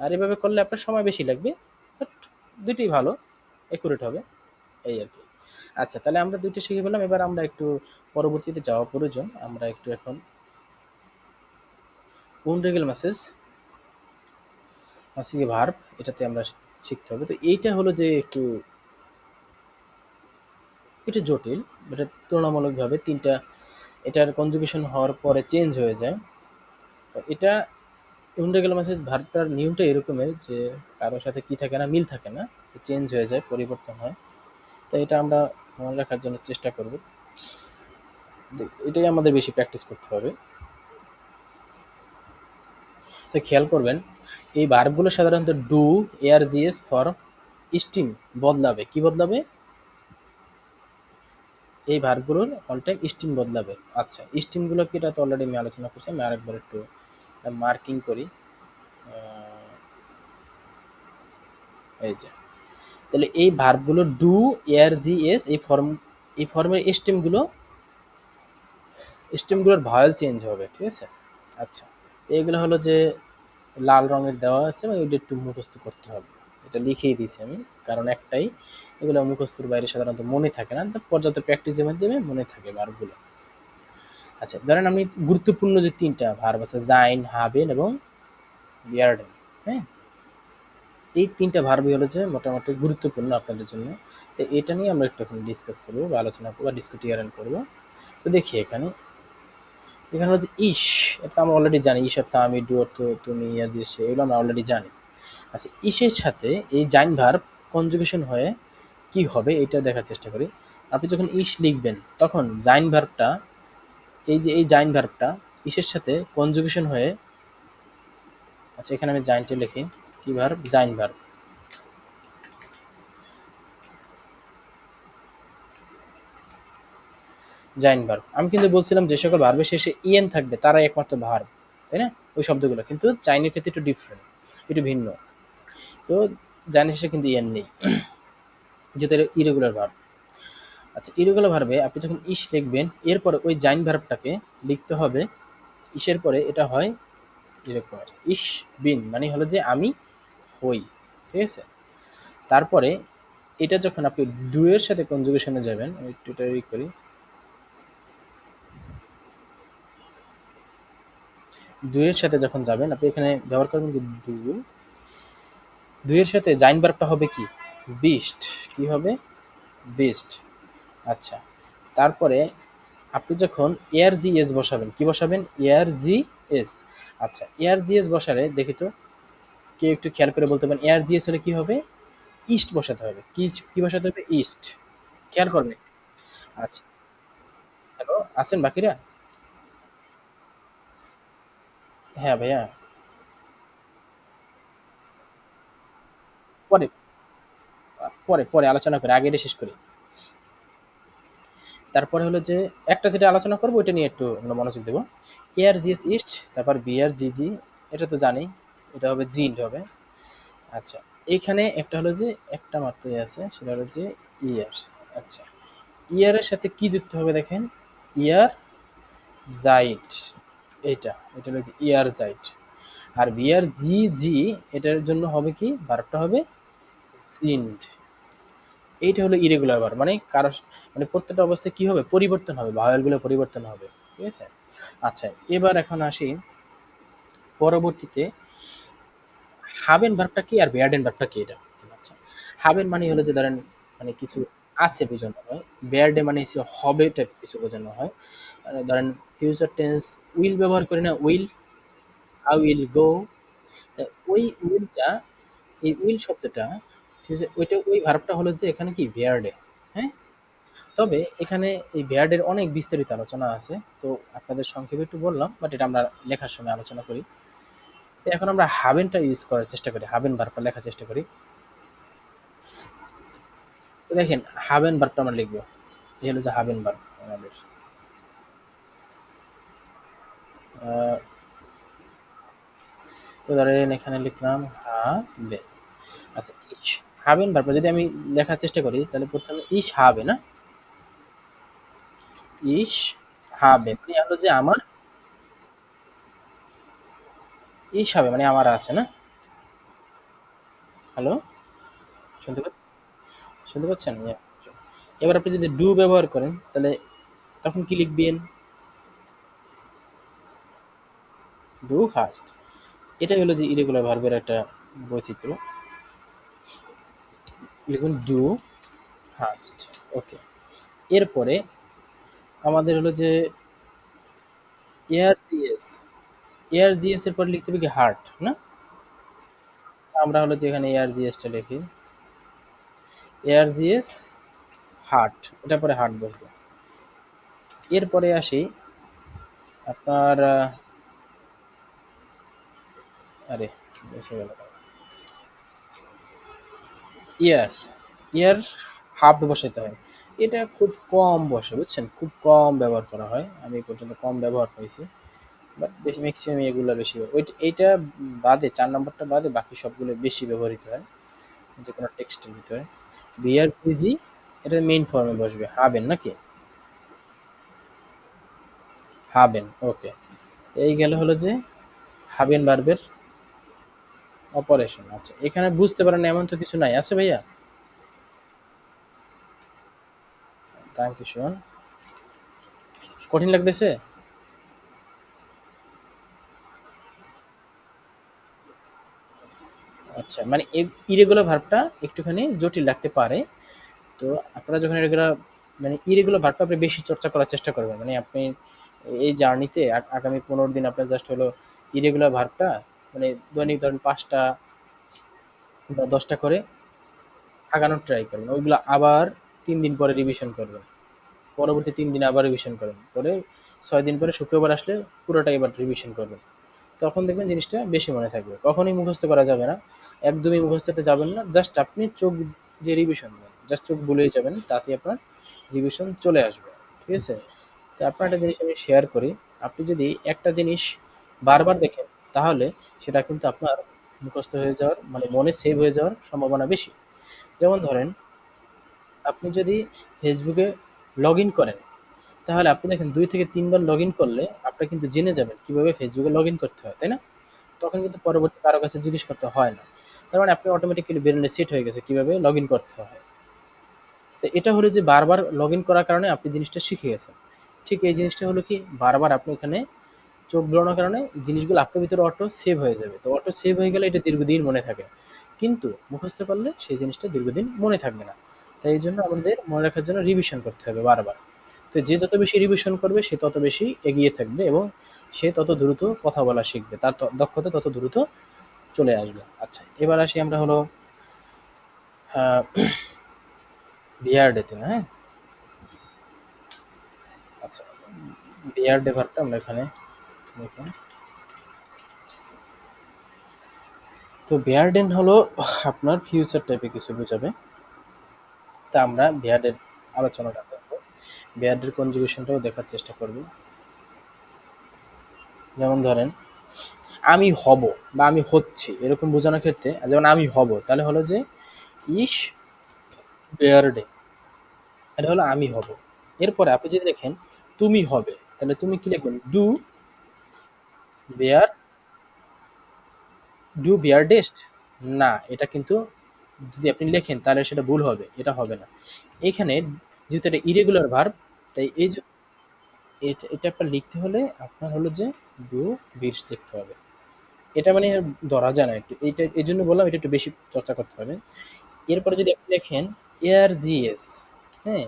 আর এভাবে করলে আপনার সময় বেশি লাগবে, বাট দুইটাই ভালো, একুরেট হবে, এই আর কি। আচ্ছা তাহলে আমরা দুইটা শিখে ফেললাম, এবার আমরা একটু পরবর্তীতে যাওয়া প্রয়োজন, আমরা একটু এখন কোনরেগেল মেসেজ মাসিকে ভার্ব এটাতে আমরা শিখতে হবে। তো এইটা হলো যে একটু এটা জটিল, এটা তুলনামূলকভাবে তিনটা, এটার কনজুগেশন হওয়ার পরে চেঞ্জ হয়ে যায়। তো এটা ইন্টিগ্রাল মেসেজ ভার্বটার নিয়মটা এরকমের যে কারোর সাথে কি থাকে না, মিল থাকে না, চেঞ্জ হয়ে যায়, পরিবর্তন হয়। তো এটা আমরা মনে রাখার জন্য চেষ্টা করব, এটাই আমাদের বেশি প্র্যাকটিস করতে হবে। তো খেয়াল করবেন এই ভার্বগুলো সাধারণত do air GS for steam বদলাবে, কি বদলাবে, এই ভার্বগুলোর অল টাইম স্টিম বদলাবে। আচ্ছা স্টিমগুলো কি, এটা তো অলরেডি আমি আলোচনা করছি, আমি আরেকবার একটু মার্কিং করি। এই যে তাহলে এই ভার্বগুলো ডু, এয়ার, জি, এস, এই ফর্মের স্টেমগুলোর ভয়েল চেঞ্জ হবে, ঠিক আছে? আচ্ছা, তো এগুলো হলো যে লাল রঙের দেওয়া আছে এবং এটা একটু মুখস্থ করতে হবে। এটা লিখেই দিয়েছি আমি, কারণ একটাই, এগুলো মুখস্থর বাইরে সাধারণত মনে থাকে না, তো পর্যাপ্ত প্র্যাকটিসের মাধ্যমে মনে থাকে ভার্বগুলো। আচ্ছা, ধরেন আমি গুরুত্বপূর্ণ যে তিনটা ভার্ব আছে, জাইন, হাবেন এবং বিয়ার্ডেন, হ্যাঁ, এই তিনটা ভার্বই হলো যে মোটামুটি গুরুত্বপূর্ণ আপনাদের জন্য। তো এটা নিয়ে আমরা একটু এখন ডিসকাস করবো বা আলোচনা করবো বা ডিসকুটিয়ারেন করবো। তো দেখি এখানে, এখানে হচ্ছে ইস, এটা আমরা অলরেডি জানি, ইস অর্থ আমি, ডু অর্থ তুমি, ইয়া দিয়ে সে, এগুলো আমরা অলরেডি জানি। আচ্ছা, ইসের সাথে এই জাইন ভার্ব কনজুগেশন হয়ে কি হবে এটা দেখার চেষ্টা করি। আপনি যখন ইস লিখবেন তখন জাইন ভার্বটা, এই যে এই জাইন ভার্বটা ইসের সাথে কনজুগেশন হয়ে, আচ্ছা এখানে আমি জাইনটা লিখি, কি verb, Zain verb, Zain verb. আমি কিন্তু বলছিলাম যে সকল ভার্বের শেষে ইএন থাকবে তারাই একমাত্র ভার্ব, তাই না? ওই শব্দগুলো কিন্তু জাইনের ক্ষেত্রে একটু ডিফারেন্ট, একটু ভিন্ন। তো জাইনের শেষে কিন্তু ইএন নেই, যেহেতু এটা ইরেগুলার ভার্ব। আচ্ছা, ইরেগুলার ভার্বে আপনি যখন ইস লিখবেন, এরপরে ওই জাইন ভার্বটাকে লিখতে হবে ইসের পরে, এটা হয় এরকম, ইস বিন মানে হলো যে আমি হই, ঠিক আছে? তারপরে এটা যখন আপনি ডু এর সাথে কনজুগেশনে যাবেন, আমি একটু এটা করি, ডু এর সাথে যখন যাবেন আপনি এখানে ব্যবহার করবেন কি ডু, দুইয়ের সাথে জাইন ভার্বটা হবে কি, বিস্ট, কি হবে, বিস্ট। আচ্ছা, তারপরে আপনি যখন এয়ার জি এস বসাবেন, কি বসাবেন, এয়ার জি এস। আচ্ছা, এয়ার জি এস বসালে দেখি তো, কেউ একটু খেয়াল করে বলতে পারেন এয়ার জি এস হলে কি হবে, ইস্ট বসাতে হবে, কি কি বসাতে হবে, ইস্ট, খেয়াল করবেন। আচ্ছা, হ্যালো, আছেন বাকিরা? হ্যাঁ ভাইয়া, পরে পরে পরে আলোচনা করি, আগে এটা শেষ করি। তারপরে হলো যে একটা যেটা আলোচনা করবো ওইটা নিয়ে একটু আমরা মনোযোগ দেবো। এয়ার জিএস ইস্ট, তারপর বিয়ার জিজি, এটা তো জানি, এটা হবে জিন্ড হবে। আচ্ছা, এইখানে একটা হলো যে একটা মাত্রই আছে, সেটা হলো যে ইয়ার। আচ্ছা, ইয়ারের সাথে কি যুক্ত হবে দেখেন, ইয়ার জাইট, এটা এটা হলো যে ইয়ার জাইট। আর বিয়ার জি জি, এটার জন্য হবে কি, ভার্বটা হবে জিন্ড। এইটা হলো ইরেগুলার ভার্ব, মানে কারো, মানে প্রত্যেকটা অবস্থায় কি হবে, পরিবর্তন হবে, ভাওয়েলগুলো পরিবর্তন হবে, ঠিক আছে? আচ্ছা, এবার এখন আসি পরবর্তীতে, হাবেন ভার্বটা কি আর বেয়ার্ডেন ভার্বটা কি এটা। আচ্ছা, হাবেন মানে হলো যে ধরেন মানে কিছু আছে বোঝানো হয়, বেয়ার্ডে মানে হচ্ছে হবে টাইপ কিছু বোঝানো হয়। ধরেন ফিউচার টেন্স উইল ব্যবহার করি না, উইল, আই উইল গো, ওই উইলটা, এই উইল শব্দটা, ঠিক আছে, ওইটা ওই ভার্বটা হলো যে এখানে কি বেয়ার্ডে, হ্যাঁ। তবে এখানে এই বেয়ার্ডের অনেক বিস্তারিত আলোচনা আছে, তো আপনাদের সংক্ষেপে একটু বললাম, বাট এটা আমরা লেখার সময় আলোচনা করি। তো এখন আমরা হাবেনটা ইউজ করার চেষ্টা করি, হাবেন ভার্বটা লেখার চেষ্টা করি। তো দেখেন, হাবেন ভার্বটা আমরা লিখবো, এই হলো যে হাবেন ভার্ব আমাদের। আহ, তো ধরেন এখানে লিখলাম হাবেন। আচ্ছা, ইস, হাবেন ভার্বটা যদি আমি লেখার চেষ্টা করি, তাহলে প্রথমে ইস হবে না, ইস হবে মানে হলো যে আমার, ইস হবে মানে আমার আছে না। হ্যালো, শুনতে পাচ্ছেন, শুনতে পাচ্ছেন? এবার আপনি যদি ডু ব্যবহার করেন তাহলে তখন কি লিখবেন, ডু হাস্ট। এটাই হলো যে ইরেগুলার ভার্বের একটা বৈচিত্র্য, লিখুন ডু হাস্ট, ওকে। এরপরে আমাদের হলো যে এয়ার জিএস, এয়ার জিএস এর পরে লিখতে হবে কি হার্ট, না? আমরা হলো যে এখানে এয়ার জিএসটা লিখি, এয়ার জিএস হার্ট, এটা পরে হার্ট বসবে। এরপরে আসি আপনার আরে বেঁচে গেল, ইয়ার, ইয়ার হাফ বসাতে হয়, এটা খুব কম বসে বুঝছেন, খুব কম ব্যবহার করা হয়, আমি এই পর্যন্ত কম ব্যবহার হয়েছে, বাট বেশি ম্যাক্সিমাম এগুলো বেশি এইটা বাদে, 4 নম্বরটা বাদে বাকি সবগুলো বেশি ব্যবহৃত হয় যে কোনো টেক্সটের ভিতরে। বিআর জিজি এটা মেইন ফর্মে বসবে, হাবেন নাকি? হাবেন, ওকে। এই গেল হলো যে হাবেন ভার্বের অপারেশন। আচ্ছা, এখানে বুঝতে পারেন এমন তো কিছু নাই, আছে ভাইয়া? থ্যাংক ইউ শোন। কঠিন লাগতেছে? আচ্ছা, মানে ইরেগুলার ভার্বটা একটুখানি জটিল লাগতে পারে। তো আপনারা যখন ইরেগুলার মানে ইরেগুলার ভার্বটা আপনি বেশি চর্চা করার চেষ্টা করবেন। মানে আপনি এই জার্নিতে আগামী 15 দিন আপনার জাস্ট হলো ইরেগুলার ভার্বটা মানে দৈনিক ধরেন 5টা বা 10টা করে আগানোর ট্রাই করবেন। ওইগুলো আবার 3 দিন পরে রিভিশন করবেন। পরবর্তী 3 দিন আবার রিভিশন করেন। পরে 6 দিন পরে শুক্রবার আসলে পুরোটাই এবার রিভিশন করবেন। তখন দেখবেন জিনিসটা বেশি মনে থাকবে। কখনোই মুখস্থ করা যাবে না। একদমই মুখস্থতে যাবেন না। জাস্ট আপনি চোখ দিয়ে রিভিশন দেন। জাস্ট চোখ বুলেই যাবেন। তাতে আপনার রিভিশন চলে আসবে। ঠিক আছে? তো আপনার একটা জিনিস আমি শেয়ার করি। আপনি যদি একটা জিনিস বারবার দেখেন, তাহলে সেটা কিন্তু আপনার মুখস্থ হয়ে যাওয়ার মানে মনে সেভ হয়ে যাওয়ার সম্ভাবনা বেশি। যেমন ধরেন, আপনি যদি ফেসবুকে লগ ইন করেন, তাহলে আপনি দেখেন 2 থেকে 3 বার লগ ইন করলে আপনি কিন্তু জেনে যাবেন কিভাবে ফেসবুকে লগ ইন করতে হয়, তাই না? তখন কিন্তু পরবর্তী কারো কাছে জিজ্ঞেস করতে হয় না। তার মানে আপনি অটোমেটিক্যালি ব্রেনে সেট হয়ে গেছে কিভাবে লগ ইন করতে হয়। তো এটা হলো যে বারবার লগ ইন করার কারণে আপনি জিনিসটা শিখে গেছেন। ঠিক এই জিনিসটা হলো কি, বারবার আপনি এখানে চোখ বুলানোর কারণে জিনিসগুলো আপনার ভিতরে অটো সেভ হয়ে যাবে। তো অটো সেভ হয়ে গেলে এটা দীর্ঘদিন মনে থাকে। কিন্তু মুখস্থ করলে সেই জিনিসটা দীর্ঘদিন মনে থাকবে না। তাই এই জন্য আমাদের মনে রাখার জন্য রিভিশন করতে হবে বারবার। তো যে যত বেশি রিভিশন করবে সে তত বেশি এগিয়ে থাকবে এবং সে তত দ্রুত কথা বলা শিখবে। তার দক্ষতা তত দ্রুত চলে আসবে। আচ্ছা, এবার আসি আমরা হলো বিয়ারডেতে, হ্যাঁ? আচ্ছা, বিয়ারডে ভার্বটা আমরা এখানে দেখি। তো বিয়ারডেন হলো আপনার ফিউচার টাইপে কিছু বোঝাবে। তা আমরা বিয়ার্ডের আলোচনাটা করবো। বিয়ার্ডের কনজুগেশনটাও দেখার চেষ্টা করব। যেমন ধরেন, আমি হব বা আমি হচ্ছি এরকম বোঝানোর ক্ষেত্রে যেমন আমি হব, তাহলে হলো যে ইস বিয়ার্ডে, এটা হলো আমি হব। এরপরে আপনি যদি দেখেন তুমি হবে, তাহলে তুমি কি লিখবেন? ডু বিয়ার, ডু বিয়ারডেস্ট। না, এটা কিন্তু যদি আপনি লেখেন তাহলে সেটা ভুল হবে, এটা হবে না। এখানে যেহেতু এটা ইরেগুলার ভার্ব, তাই এই যে এটা এটা আপনার লিখতে হলে আপনার হলো যে ডু বিটস লিখতে হবে। এটা মানে ধরা যায় না একটু, এইটা এই জন্য বললাম এটা একটু বেশি চর্চা করতে হবে। এরপরে যদি আপনি লেখেন এয়ার জিএস, হ্যাঁ,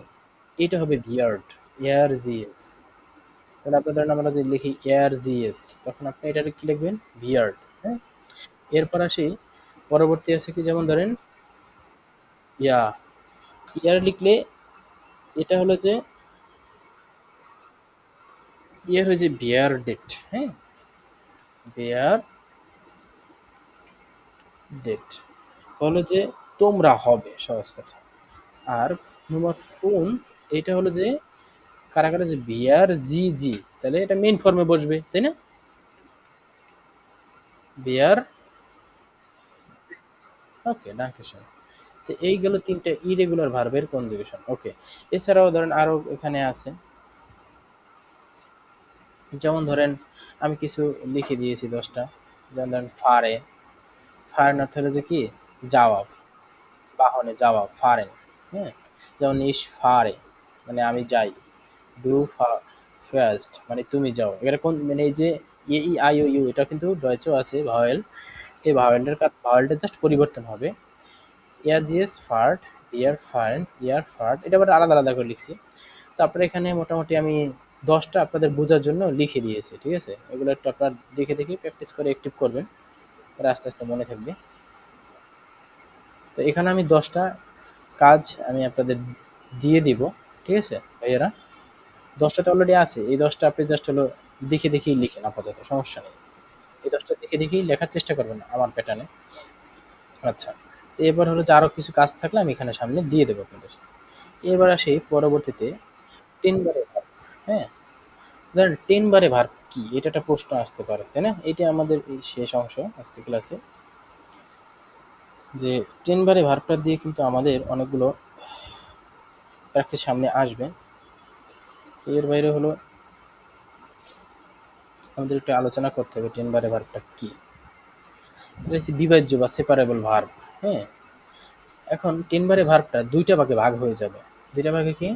এটা হবে বিয়ার্ড, এয়ার জিএস। তাহলে আপনার ধরেন আমরা যদি লিখি এয়ার জিএস, তখন আপনি এটা কি লিখবেন? বিয়ার্ড, হ্যাঁ। এরপর আসি, পরবর্তী আছে কি, যেমন ধরেন ইয়া, ইয়ার লিখলে এটা হলো যে ইয়ার হয়েছে বিয়ার্ডেড, হ্যাঁ, বিয়ার ডেট হলো যে তোমরা হবে, সহজ কথা। আর তোমার ফোন, এটা হলো যে কারা কারা যে বিয়ার জি জি, তাহলে এটা মেইন ফর্মে বসবে, তাই না? বিয়ার, ওকে, ডাঙ্কেশন। তো এই গেল 3টে ইরেগুলার ভার্বের কনজুগেশন, ওকে। এছাড়াও ধরেন আরো এখানে আছে, যেমন ধরেন আমি কিছু লিখে দিয়েছি 10টা। যেমন ধরেন ফারে, ফারেন অর্থ হলো যে কি, যাওয়া, বাহনে যাওয়া, ফারেন, হ্যাঁ। যেমন ইস ফারে মানে আমি যাই, ডু ফার্স্ট মানে তুমি যাও। এরকম মানে এই যে এ ই আই ও ইউ, এটা কিন্তু ডয়েচেও আছে ভাওয়েল। এই ভাওয়েলটা জাস্ট পরিবর্তন হবে। এয়ার জিএস ফার্ট, ইয়ার ফার্ন, ইয়ার ফার্ট, এটা আবার আলাদা আলাদা করে লিখছি। তারপরে এখানে মোটামুটি আমি 10টা আপনাদের বোঝার জন্য লিখে দিয়েছি, ঠিক আছে? এগুলো একটু আপনার দেখে দেখে প্র্যাকটিস করে অ্যাক্টিভ করবেন, পরে আস্তে আস্তে মনে থাকবে। তো এখানে আমি 10টা কাজ আমি আপনাদের দিয়ে দিব, ঠিক আছে ভাইয়েরা? 10টা তো অলরেডি আছে, এই 10টা আপনি জাস্ট হলো দেখে দেখেই লিখেন, আপাতত সমস্যা নেই। এই 10টা দেখে দেখেই লেখার চেষ্টা করবেন আমার প্যাটার্নে। আচ্ছা, তো এবার হলো যে আরো কিছু কাজ থাকলে আমি এখানে সামনে দিয়ে দেবো আপনাদের। এবার আসি পরবর্তীতে 10 বারে ভার্ব, হ্যাঁ। ধরেন 10 বারে ভার্ব কি, এটা একটা প্রশ্ন আসতে পারে, তাই না? এটা আমাদের এই শেষ অংশ আজকে ক্লাসে, যে 10 বারে ভার্বটা দিয়ে কিন্তু আমাদের অনেকগুলো প্র্যাকটিস সামনে আসবে। তো এর বাইরে হলো আমাদের একটু আলোচনা করতে হবে 10 বারে ভার্বটা কি। এটা হচ্ছে বিভাজ্য বা সেপারেবল ভার্ব। হ্যাঁ, এখন 10 বারে ভার্বটা দুইটা ভাগে ভাগ হয়ে যাবে। দুইটা ভাগে কি,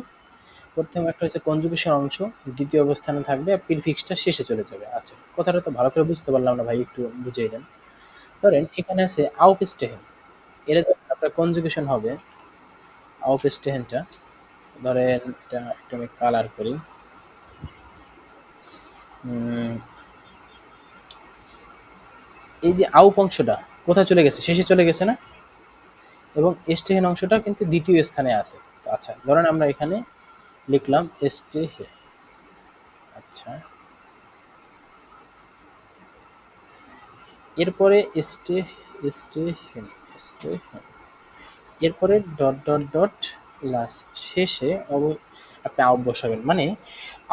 প্রথম একটা হচ্ছে কনজুগেশন অংশ, দ্বিতীয় অবস্থানে থাকবে, আর প্রিফিক্সটা শেষে চলে যাবে। আচ্ছা, কথাটা তো ভালো করে বুঝতে পারলাম না ভাই, একটু বুঝিয়ে দেন। ধরেন এখানে আছে আউপস্টেহেন, এর যখন আপনার কনজুগেশন হবে আউপস্টেহেনটা, ধরেন এটা একটু আমি কালার করি। এই যে আউপ অংশটা কোথায় চলে গেছে, শেষে চলে গেছে না, এবং এস্টেহেন অংশটা কিন্তু দ্বিতীয় স্থানে আছে। তো আচ্ছা, ধরেন আমরা এখানে লিখলাম এস্টেহে। আচ্ছা, এরপরে স্টেহেন স্টেহেন, এরপরে ডট ডট ডট লাস্ট শেষে আপনি আউপ বসাবেন, মানে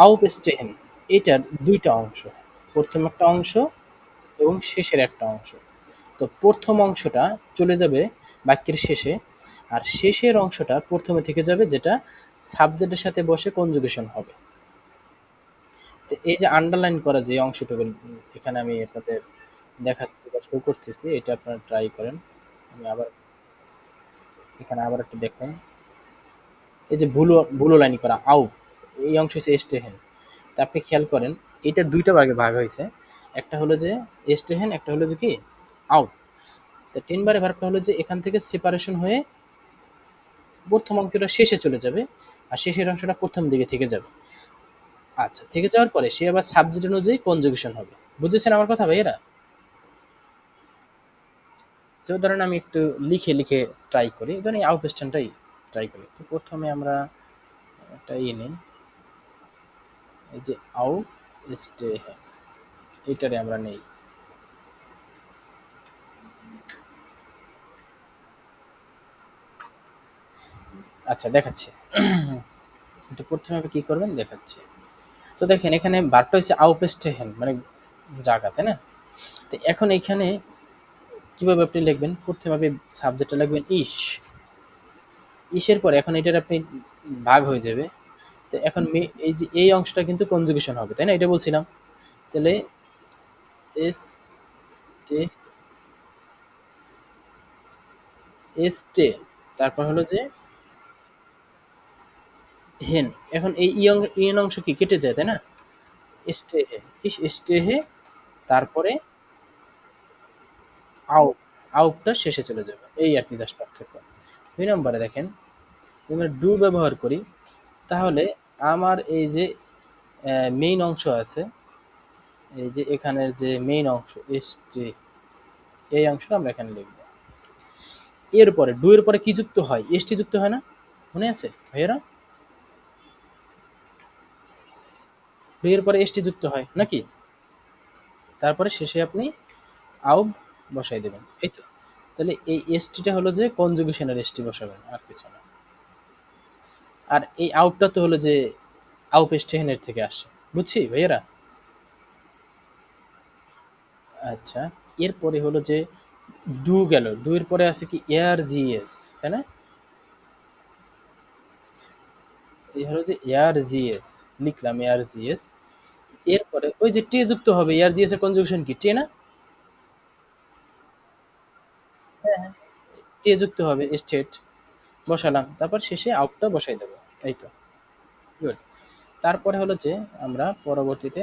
আউপ স্টেহেন এটার দুইটা অংশ, প্রথম একটা অংশ এবং শেষের একটা অংশ। তো প্রথম অংশটা চলে যাবে বাক্যের শেষে, আর শেষের অংশটা প্রথমে থেকে যাবে, যেটা সাবজেক্টের সাথে বসে কনজুগেশন হবে। তো এই যে আন্ডারলাইন করা যে অংশটুকু এখানে আমি আপনাদের দেখাচ্ছি বা শো করতেছি, এটা আপনারা ট্রাই করেন। আমি আবার এখানে আবার একটু দেখুন, এই যে ভুলো ভুলো লাইন করা আউ, এই অংশ হচ্ছে এস্টেহেন। তা আপনি খেয়াল করেন, এটা দুইটা ভাগে ভাগ হয়েছে, একটা হলো যে এস্টেহেন, একটা হলো যে কি আউ। তা 10 বারে ভার্বটা হলো যে এখান থেকে সেপারেশন হয়ে প্রথম অংশটা শেষে চলে যাবে, আর শেষের অংশটা প্রথম দিকে থেকে যাবে। আচ্ছা, থেকে যাওয়ার পরে সে আবার সাবজেক্ট অনুযায়ী কনজুগেশন হবে। বুঝেছেন আমার কথা ভাইয়েরা? তো ধরেন আমি একটু লিখে লিখে ট্রাই করি, ধরেন এই আউটস্ট্যান্ডটাই ট্রাই করি। তো প্রথমে আমরা একটা নিই, এই যে আউট স্টে, এটারে আমরা নেই। আচ্ছা, দেখাচ্ছি। এটা প্রথমে আপনি কি করবেন দেখাচ্ছি। তো দেখেন এখানে ভার্বটা হচ্ছে আউপস্টেহেন, মানে জায়গা, তাই না? তো এখন এখানে কিভাবে আপনি লিখবেন, প্রথমে আপনি সাবজেক্টটা লিখবেন ইস, ইসের পরে এখন এটার আপনি ভাগ হয়ে যাবে। তো এখন এই যে এই অংশটা কিন্তু কনজুগেশন হবে, তাই না? এটা বলছিলাম। তাহলে এস টে, এস টে, তারপর হলো যে হেন। এখন এই ইয়ন অংশ কি কেটে যায়, তাই না? স্টে হে, ইস স্টে হে, তারপরে আউট, আউটটা শেষে চলে যাবে, এই আর কি জাস্ট পার্থক্য। 2 নম্বরে দেখেন, আমরা ডু ব্যবহার করি, তাহলে আমার এই যে মেইন অংশ আছে, এই যে এখানের যে মেইন অংশ এসটি, এই অংশটা আমরা এখানে লিখব। এরপরে ডু এর পরে কি যুক্ত হয়, এসটি যুক্ত হয় না, মনে আছে ভাইয়েরা? ডু এর পরে এসটি যুক্ত হয় নাকি? তারপরে শেষে আপনি আউব বসাই দেবেন, এই তো। তাহলে এই এসটিটা হলো যে কনজুগেশনের এসটি বসাবেন, আর কিছু না। আর এই আউটটা তো হলো যে আউপ স্টেহেনের থেকে আসে, বুঝছি ভাইয়েরা? আচ্ছা, এরপরে হলো যে ডু গেল, ডু এর পরে আছে কি এয়ার জিএস, তাই না? এই হলো যে এয়ার জিএস, লিখলাম এয়ার জিএস। এরপরে ওই যে টে যুক্ত হবে, এয়ার জিএস এর কনজুগেশন কি টে না? হ্যাঁ হ্যাঁ, টে যুক্ত হবে, স্টেট বসালাম, তারপর শেষে আউটটা বসাই দেবো, এই তো। গুড। তারপরে হলো যে আমরা পরবর্তীতে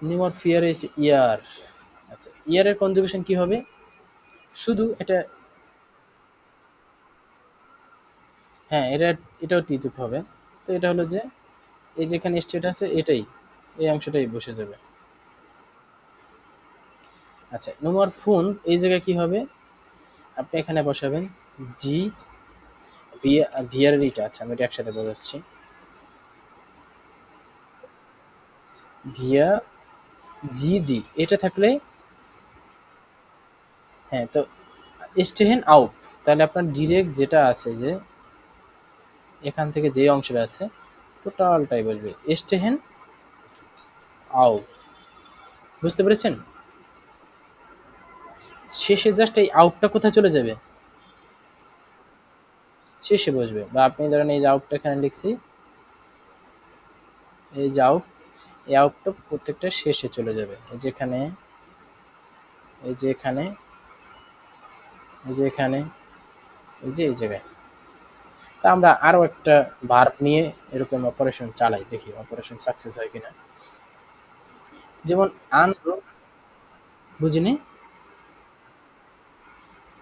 নিমোর ফিয়ার ইজ ইয়ার। আচ্ছা, ইয়ারের কনজুগেশন কি হবে, শুধু এটা, হ্যাঁ এটা, এটাও টি যুক্ত হবে। তো এটা হলো যে এই যেখানে স্টেট আছে এটাই, এই অংশটাই বসে যাবে। আচ্ছা, নোমার ফোন, এই জায়গায় কি হবে, আপনি এখানে বসাবেন জি, ভিআর ইটা। আচ্ছা, আমি এটা একসাথে বোঝাচ্ছি, ভিয়া জি জি, এটা থাকলে, হ্যাঁ। তো স্টেহেন আউট, তাহলে আপনার ডিরেক্ট যেটা আছে যে এখান থেকে যে অংশটা আছে টোটালটাই বসবে স্টেহেন আউট, বুঝতে পেরেছেন? শেষে জাস্ট এই আউটটা কোথায় চলে যাবে, শেষে বসবে, বা আপনি ধরেন এই যে আউটটা এখানে লিখছি, এই যে আউট, এই আউটটা প্রত্যেকটা শেষে চলে যাবে, এই যে এখানে, এই যে এখানে, এই যে এখানে, এই যে এই জায়গায়। তা আমরা আরো একটা ভার্ব নিয়ে এরকম অপারেশন চালাই, দেখি অপারেশন সাকসেস হয় কিনা। যেমন আনরুফ, বুঝিনি,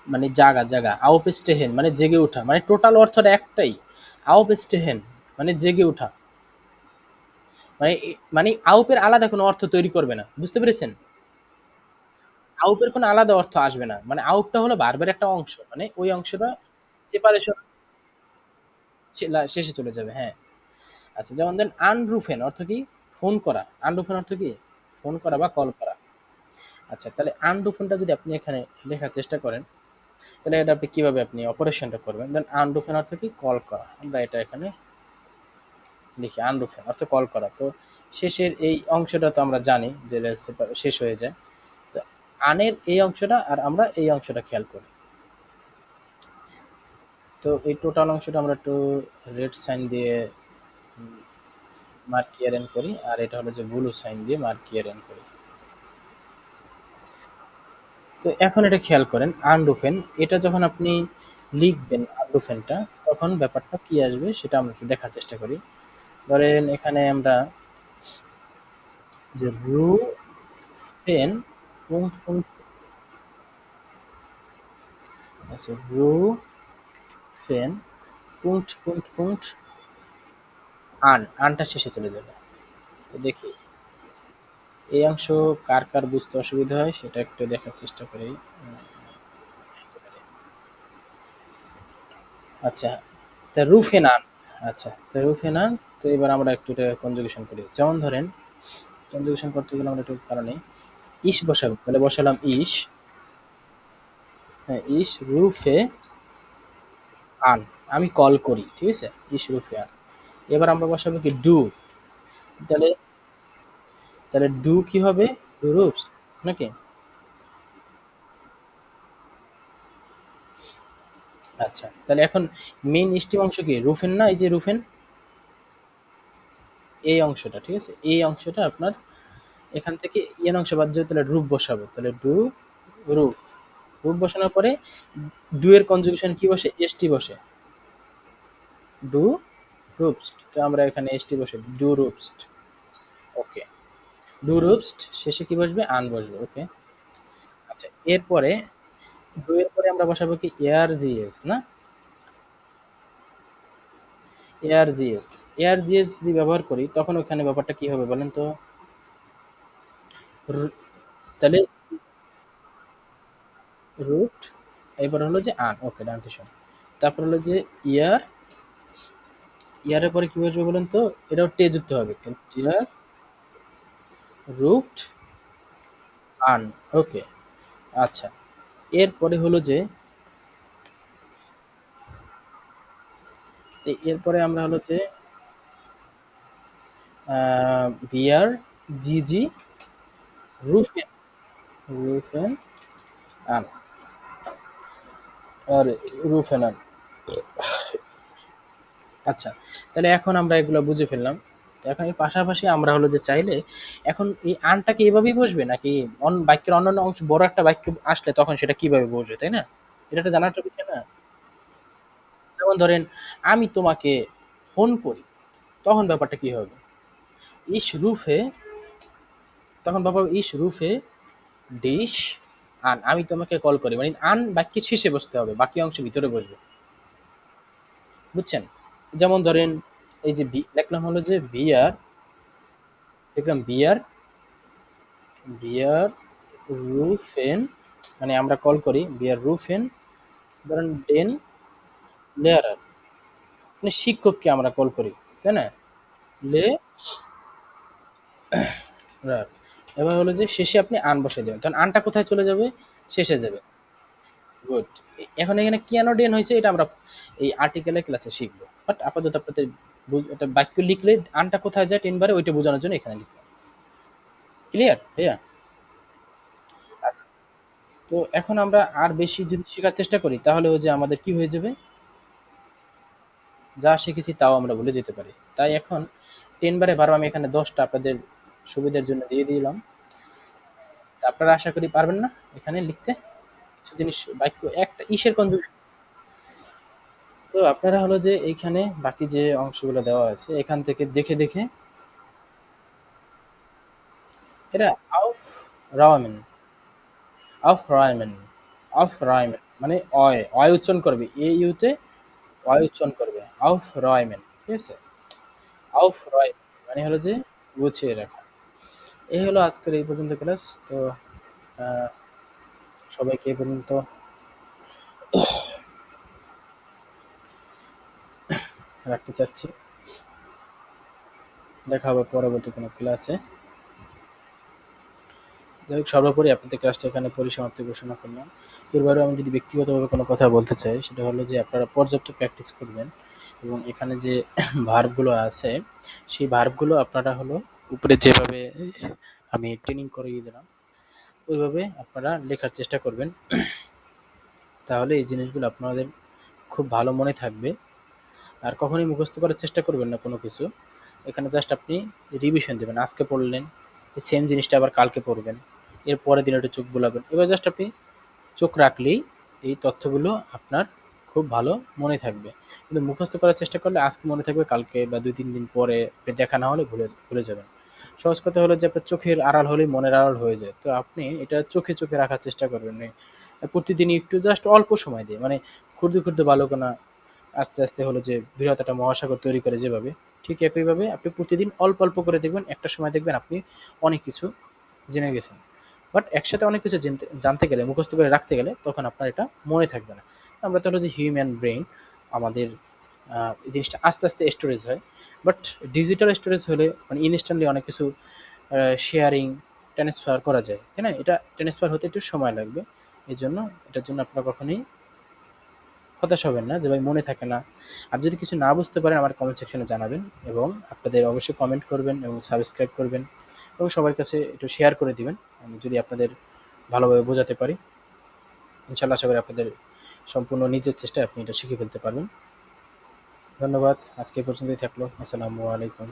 মানে জাগা জাগা, আউপস্টেহেন মানে জেগে ওঠা, মানে টোটাল অর্থটা একটাই, আউপস্টেহেন মানে জেগে ওঠা, মানে মানে আউপের আলাদা কোনো অর্থ তৈরি করবে না, বুঝতে পেরেছেন? আউপের কোনো আলাদা অর্থ আসবে না, মানে আউপটা হলো ভার্বের একটা অংশ, মানে ওই অংশটা সেপারেশন শেষে চলে যাবে, হ্যাঁ। আচ্ছা, যেমন দেন আনরুফেন অর্থ কি? ফোন করা। আনরুফেন অর্থ কি? ফোন করা বা কল করা। আচ্ছা, তাহলে আনরুফেনটা যদি আপনি এখানে লেখার চেষ্টা করেন, তাহলে এটা আপনি কিভাবে আপনি অপারেশনটা করবেন? দেন আনরুফেন অর্থ কি? কল করা। আমরা এটা এখানে লিখি, আনরুফেন অর্থ কল করা। তো শেষের এই অংশটা তো আমরা জানি যে শেষ হয়ে যায়। তো আনের এই অংশটা আর আমরা এই অংশটা খেয়াল করি। তো এই টোটাল অংশটা আমরা একটু রেড সাইন দিয়ে মার্কিয়ারেন করি, আর এটা হলো যে ব্লু সাইন দিয়ে মার্কিয়ারেন করি। তো এখন এটা খেয়াল করেন, আনরুফেন এটা যখন আপনি লিখবেন আনরুফেনটা, তখন ব্যাপারটা কি আসবে সেটা আমরা একটু দেখার চেষ্টা করি। ধরেন এখানে আমরা যে রুফেন পুংট পুংট, আচ্ছা রুফেন পুংট পুংট পুংট আনটা শেষে চলে যাবে। তো দেখি এই অংশ কার কার বুঝতে অসুবিধা হয় সেটা একটু দেখার চেষ্টা করি। আচ্ছা, তা রুফেনান, আচ্ছা তো রুফেনান। তো এবার আমরা একটু এটা কনজুগেশন করি, যেমন ধরেন কনজুগেশন করতে গেলে আমরা একটু কারণে ইস বসাবো, তাহলে বসালাম ইস, হ্যাঁ ইস রুফে আন, আমি কল করি, ঠিক আছে, ইস রুফে আন। এবার আমরা বসাবো কি ডু, তাহলে তাহলে ডু কি হবে? ডু রুফস, নাকি? আচ্ছা, তাহলে এখন মেইন স্টিম অংশ কি রুফেন না, এই যে রুফেন, এই অংশটা, ঠিক আছে, এই অংশটা আপনার এখান থেকে ইয়েন অংশ বাদ দিয়ে তাহলে রুফ বসাবো, তাহলে ডু রুফ। রুফ বসানোর পরে ডু এর কনজুগেশন কি বসে? এসটি বসে, ডু রুপস্ট। তো আমরা এখানে এসটি বসে ডু রুপস্ট, ওকে। ডু রুপস্ট শেষে কি বসবে? আন বসবে, ওকে। আচ্ছা, এরপরে ডু এর পরে আমরা বসাবো কি এয়ার জিএস না, এয়ার জিএস। এয়ার জিএস যদি ব্যবহার করি তখন ওখানে ব্যাপারটা কি হবে বলেন তো? তাহলে রুট, এবার হলো যে আন, ওকে ডানকেশন। তারপর হলো যে ইয়ার, ইয়ারের পরে কি বসবে বলেন তো? এটাও টে যুক্ত হবে, ইয়ার রুট আন, ওকে। আচ্ছা, এরপরে হলো যে এরপরে আমরা হলো যে বিয়ার জিজি রুফেন, রুফেন আন, আর রুফেন আন। আচ্ছা, তাহলে এখন আমরা এগুলো বুঝে ফেললাম। তো এখন এর পাশাপাশি আমরা হলো যে চাইলে এখন এই আনটাকে এভাবেই বসবে, নাকি বাক্যের অন্যান্য অংশ বড় একটা বাক্য আসলে তখন সেটা কিভাবে বসবে, তাই না? এটা একটা জানার একটা বিষয় না? যেমন ধরেন আমি তোমাকে ফোন করি, তখন ব্যাপারটা কি হবে? ইস রুফে, তখন ব্যাপার ইস রুফে ডিশ আন, আমি তোমাকে কল করি, মানে আন বাক্যের শেষে বসতে হবে, বাকি অংশ ভিতরে বসবে, বুঝছেন? যেমন ধরেন এই যে লিখলাম হলো যে বিয়ার, লিখলাম বিয়ার, বিয়ার রুফেন, মানে আমরা কল করি বিয়ার রুফেন, ধরেন ডেন লেয়ারার, মানে শিক্ষককে আমরা কল করি, তাই না? লে রার। এবার হলো যে শেষে আপনি আন বসে দেবেন, তখন আনটা কোথায় চলে যাবে? শেষে যাবে, গুড। এখন এখানে কেন ডেন হয়েছে এটা আমরা এই আর্টিকেলের ক্লাসে শিখবো, বাট আপাতত আপনাদের একটা বাক্য লিখলে আনটা কোথায় যায় 10 বারে, ওইটা বোঝানোর জন্য এখানে লিখলাম। ক্লিয়ার ভাইয়া? আচ্ছা, তো এখন আমরা আর বেশি যদি শেখার চেষ্টা করি তাহলে যে আমাদের কি হয়ে যাবে, যা শিখেছি তাও আমরা ভুলে যেতে পারি। তাই এখন 10 বারে 12 আমি এখানে 10টা আপনাদের সুবিধার জন্য দিয়ে দিলাম। তা আপনারা আশা করি পারবেন না এখানে লিখতে? কিছু জিনিস বাক্য একটা ইসের কনজুগেশন। তো আপনারা হলো যে এইখানে বাকি যে অংশগুলো দেওয়া আছে এখান থেকে দেখে দেখে এটা আউফ রাওয়ামিন, আউফ রায়মেন, আউফ রায়মেন মানে অয়, অয় উচ্চারণ করবে। এ ইউতে অয় উচ্চারণ করবে। আউফ রায়মেন। ঠিক আছে? আউফ রয় মানে হলো যে গুছিয়ে রাখা। এই হলো আজকের এই পর্যন্ত ক্লাস। তো আহ, সবাইকে এই পর্যন্ত রাখতে চাচ্ছি। দেখা হবে পরবর্তী কোনো ক্লাসে। যাই হোক, সর্বোপরি আপনাদের ক্লাসটা এখানে পরিসমাপ্তি ঘোষণা করলাম। এরবারেও আমি যদি ব্যক্তিগতভাবে কোনো কথা বলতে চাই সেটা হলো যে আপনারা পর্যাপ্ত প্র্যাকটিস করবেন এবং এখানে যে ভার্বগুলো আছে সেই ভার্বগুলো আপনারা হলো উপরে যেভাবে আমি ট্রেনিং করিয়ে দিলাম ওইভাবে আপনারা লেখার চেষ্টা করবেন। তাহলে এই জিনিসগুলো আপনাদের খুব ভালো মনে থাকবে। আর কখনোই মুখস্থ করার চেষ্টা করবেন না কোনো কিছু। এখানে জাস্ট আপনি রিভিশন দেবেন। আজকে পড়লেন, সেম জিনিসটা আবার কালকে পড়বেন, এর পরের দিন একটু চোখ বুলাবেন। এবার জাস্ট আপনি চোখ রাখলেই এই তথ্যগুলো আপনার খুব ভালো মনে থাকবে। কিন্তু মুখস্থ করার চেষ্টা করলে আজকে মনে থাকবে, কালকে বা ২-৩ দিন পরে আপনি দেখা না হলে ভুলে ভুলে যাবেন। সহজ কথা হলো যে আপনার চোখের আড়াল হলেই মনের আড়াল হয়ে যায়। তো আপনি এটা চোখে চোখে রাখার চেষ্টা করবেন। প্রতিদিনই একটু জাস্ট অল্প সময় দিয়ে, মানে ক্ষুদ্র ক্ষুদ্র বালুকণা আস্তে আস্তে হলো যে বৃহৎ একটা মহাসাগর তৈরি করে যেভাবে, ঠিক একইভাবে আপনি প্রতিদিন অল্প অল্প করে দেখবেন, একটা সময় দেখবেন আপনি অনেক কিছু জেনে গেছেন। বাট একসাথে অনেক কিছু জানতে জানতে গেলে, মুখস্থ করে রাখতে গেলে তখন আপনার এটা মনে থাকবে না। আমরা তো হলো যে হিউম্যান ব্রেইন, আমাদের এই জিনিসটা আস্তে আস্তে স্টোরেজ হয়। বাট ডিজিটাল স্টোরেজ হলে মানে ইনস্ট্যান্টলি অনেক কিছু শেয়ারিং, ট্রান্সফার করা যায়, তাই না? এটা ট্রান্সফার হতে একটু সময় লাগবে। এই জন্য এটার জন্য আপনারা কখনোই হতাশ হবেন না যে ভাই মনে থাকে না। আর যদি কিছু না বুঝতে পারেন আমার কমেন্ট সেকশনে জানাবেন এবং আপনাদের অবশ্যই কমেন্ট করবেন এবং সাবস্ক্রাইব করবেন এবং সবার কাছে একটু শেয়ার করে দিবেন। আমি যদি আপনাদের ভালোভাবে বোঝাতে পারি, ইনশাল্লাহ আশা করি আপনাদের সম্পূর্ণ নিজের চেষ্টায় আপনি এটা শিখে ফেলতে পারবেন। ধন্যবাদ। আজকে এই পর্যন্তই থাকলো। আসসালামু আলাইকুম।